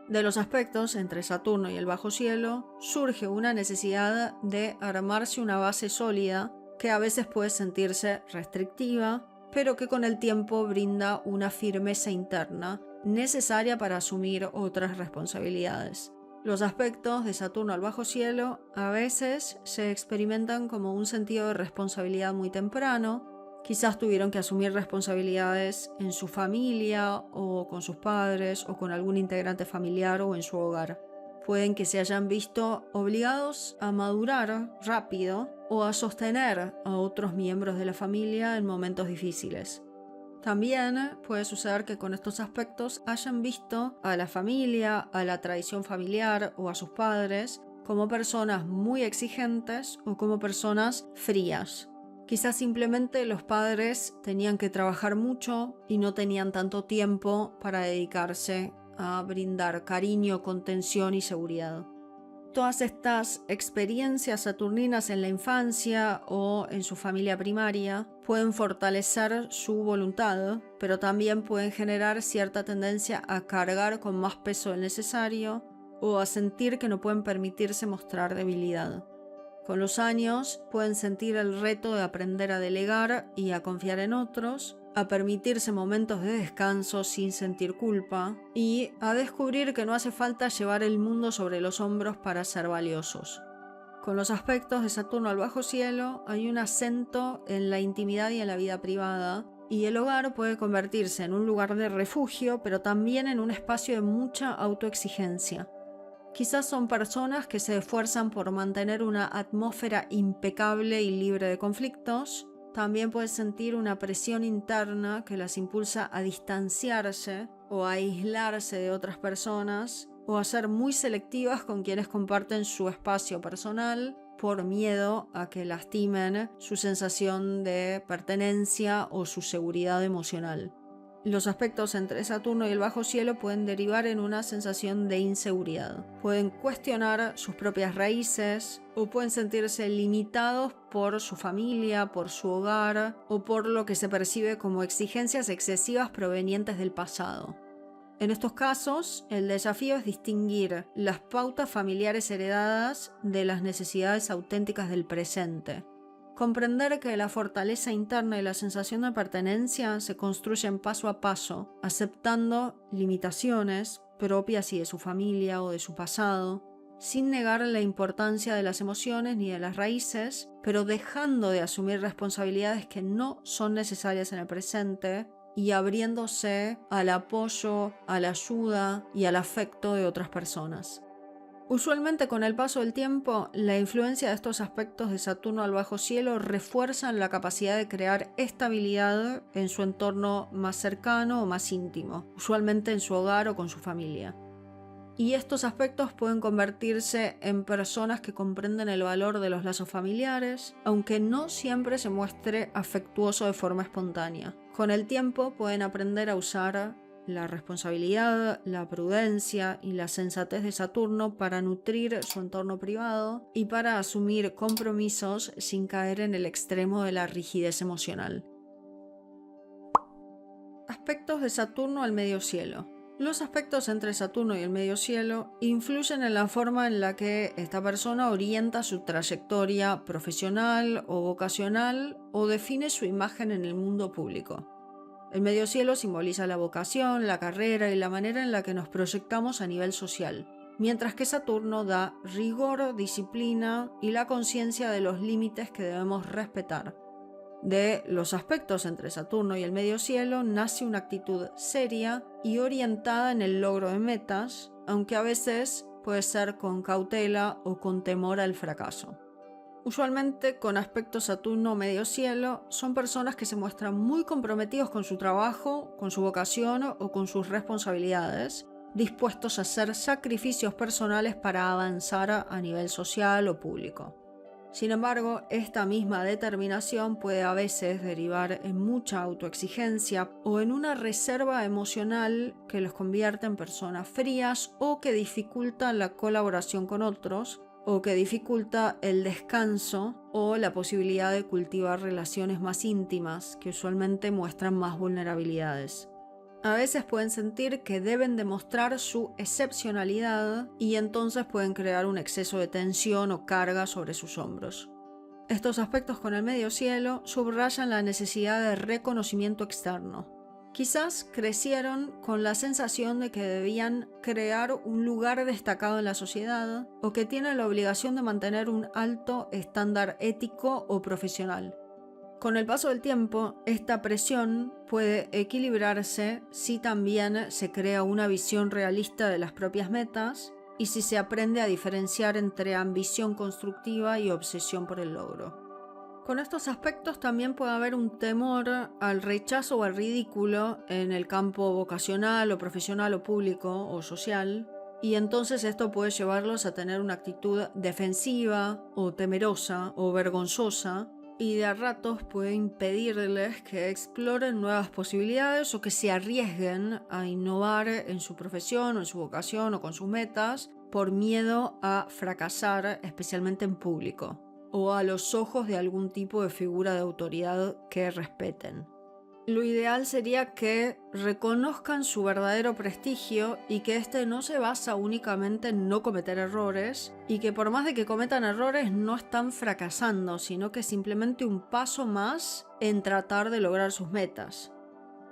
De los aspectos entre Saturno y el bajo cielo surge una necesidad de armarse una base sólida que a veces puede sentirse restrictiva, pero que con el tiempo brinda una firmeza interna necesaria para asumir otras responsabilidades. Los aspectos de Saturno al bajo cielo a veces se experimentan como un sentido de responsabilidad muy temprano. Quizás tuvieron que asumir responsabilidades en su familia o con sus padres o con algún integrante familiar o en su hogar. Pueden que se hayan visto obligados a madurar rápido o a sostener a otros miembros de la familia en momentos difíciles. También puede suceder que con estos aspectos hayan visto a la familia, a la tradición familiar o a sus padres como personas muy exigentes o como personas frías. Quizás simplemente los padres tenían que trabajar mucho y no tenían tanto tiempo para dedicarse a brindar cariño, contención y seguridad. Todas estas experiencias saturninas en la infancia o en su familia primaria pueden fortalecer su voluntad, pero también pueden generar cierta tendencia a cargar con más peso del necesario o a sentir que no pueden permitirse mostrar debilidad. Con los años pueden sentir el reto de aprender a delegar y a confiar en otros, a permitirse momentos de descanso sin sentir culpa y a descubrir que no hace falta llevar el mundo sobre los hombros para ser valiosos. Con los aspectos de Saturno al bajo cielo hay un acento en la intimidad y en la vida privada, y el hogar puede convertirse en un lugar de refugio, pero también en un espacio de mucha autoexigencia. Quizás son personas que se esfuerzan por mantener una atmósfera impecable y libre de conflictos. También pueden sentir una presión interna que las impulsa a distanciarse o a aislarse de otras personas o a ser muy selectivas con quienes comparten su espacio personal por miedo a que lastimen su sensación de pertenencia o su seguridad emocional. Los aspectos entre Saturno y el bajo cielo pueden derivar en una sensación de inseguridad. Pueden cuestionar sus propias raíces o pueden sentirse limitados por su familia, por su hogar o por lo que se percibe como exigencias excesivas provenientes del pasado. En estos casos, el desafío es distinguir las pautas familiares heredadas de las necesidades auténticas del presente. Comprender que la fortaleza interna y la sensación de pertenencia se construyen paso a paso, aceptando limitaciones propias y de su familia o de su pasado, sin negar la importancia de las emociones ni de las raíces, pero dejando de asumir responsabilidades que no son necesarias en el presente y abriéndose al apoyo, a la ayuda y al afecto de otras personas. Usualmente con el paso del tiempo, la influencia de estos aspectos de Saturno al bajo cielo refuerzan la capacidad de crear estabilidad en su entorno más cercano o más íntimo, usualmente en su hogar o con su familia. Y estos aspectos pueden convertirse en personas que comprenden el valor de los lazos familiares, aunque no siempre se muestre afectuoso de forma espontánea. Con el tiempo pueden aprender a usar la responsabilidad, la prudencia y la sensatez de Saturno para nutrir su entorno privado y para asumir compromisos sin caer en el extremo de la rigidez emocional. Aspectos de Saturno al medio cielo. Los aspectos entre Saturno y el medio cielo influyen en la forma en la que esta persona orienta su trayectoria profesional o vocacional o define su imagen en el mundo público. El medio cielo simboliza la vocación, la carrera y la manera en la que nos proyectamos a nivel social, mientras que Saturno da rigor, disciplina y la conciencia de los límites que debemos respetar. De los aspectos entre Saturno y el medio cielo nace una actitud seria y orientada en el logro de metas, aunque a veces puede ser con cautela o con temor al fracaso. Usualmente con aspecto Saturno medio cielo son personas que se muestran muy comprometidos con su trabajo, con su vocación o con sus responsabilidades, dispuestos a hacer sacrificios personales para avanzar a nivel social o público. Sin embargo, esta misma determinación puede a veces derivar en mucha autoexigencia o en una reserva emocional que los convierte en personas frías o que dificulta la colaboración con otros, o que dificulta el descanso o la posibilidad de cultivar relaciones más íntimas que usualmente muestran más vulnerabilidades. A veces pueden sentir que deben demostrar su excepcionalidad y entonces pueden crear un exceso de tensión o carga sobre sus hombros. Estos aspectos con el medio cielo subrayan la necesidad de reconocimiento externo. Quizás crecieron con la sensación de que debían crear un lugar destacado en la sociedad o que tienen la obligación de mantener un alto estándar ético o profesional. Con el paso del tiempo, esta presión puede equilibrarse si también se crea una visión realista de las propias metas y si se aprende a diferenciar entre ambición constructiva y obsesión por el logro. Con estos aspectos también puede haber un temor al rechazo o al ridículo en el campo vocacional o profesional o público o social, y entonces esto puede llevarlos a tener una actitud defensiva o temerosa o vergonzosa, y de a ratos puede impedirles que exploren nuevas posibilidades o que se arriesguen a innovar en su profesión o en su vocación o con sus metas por miedo a fracasar, especialmente en público, o a los ojos de algún tipo de figura de autoridad que respeten. Lo ideal sería que reconozcan su verdadero prestigio y que este no se basa únicamente en no cometer errores y que por más de que cometan errores no están fracasando, sino que es simplemente un paso más en tratar de lograr sus metas.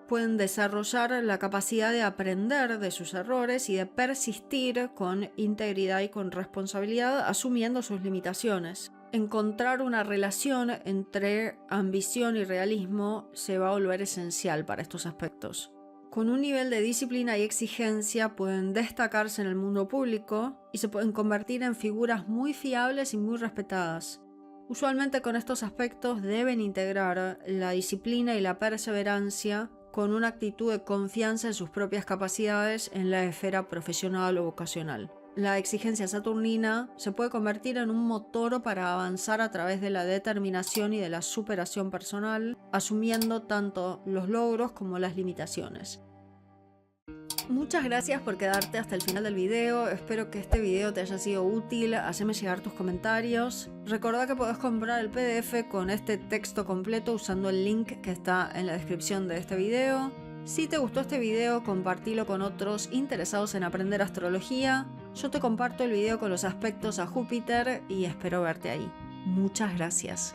Pueden desarrollar la capacidad de aprender de sus errores y de persistir con integridad y con responsabilidad asumiendo sus limitaciones. Encontrar una relación entre ambición y realismo se va a volver esencial para estos aspectos. Con un nivel de disciplina y exigencia pueden destacarse en el mundo público y se pueden convertir en figuras muy fiables y muy respetadas. Usualmente con estos aspectos deben integrar la disciplina y la perseverancia con una actitud de confianza en sus propias capacidades en la esfera profesional o vocacional. La exigencia saturnina se puede convertir en un motor para avanzar a través de la determinación y de la superación personal, asumiendo tanto los logros como las limitaciones. Muchas gracias por quedarte hasta el final del video. Espero que este video te haya sido útil. Haceme llegar tus comentarios. Recordá que podés comprar el PDF con este texto completo usando el link que está en la descripción de este video. Si te gustó este video, compartilo con otros interesados en aprender astrología. Yo te comparto el video con los aspectos a Júpiter y espero verte ahí. Muchas gracias.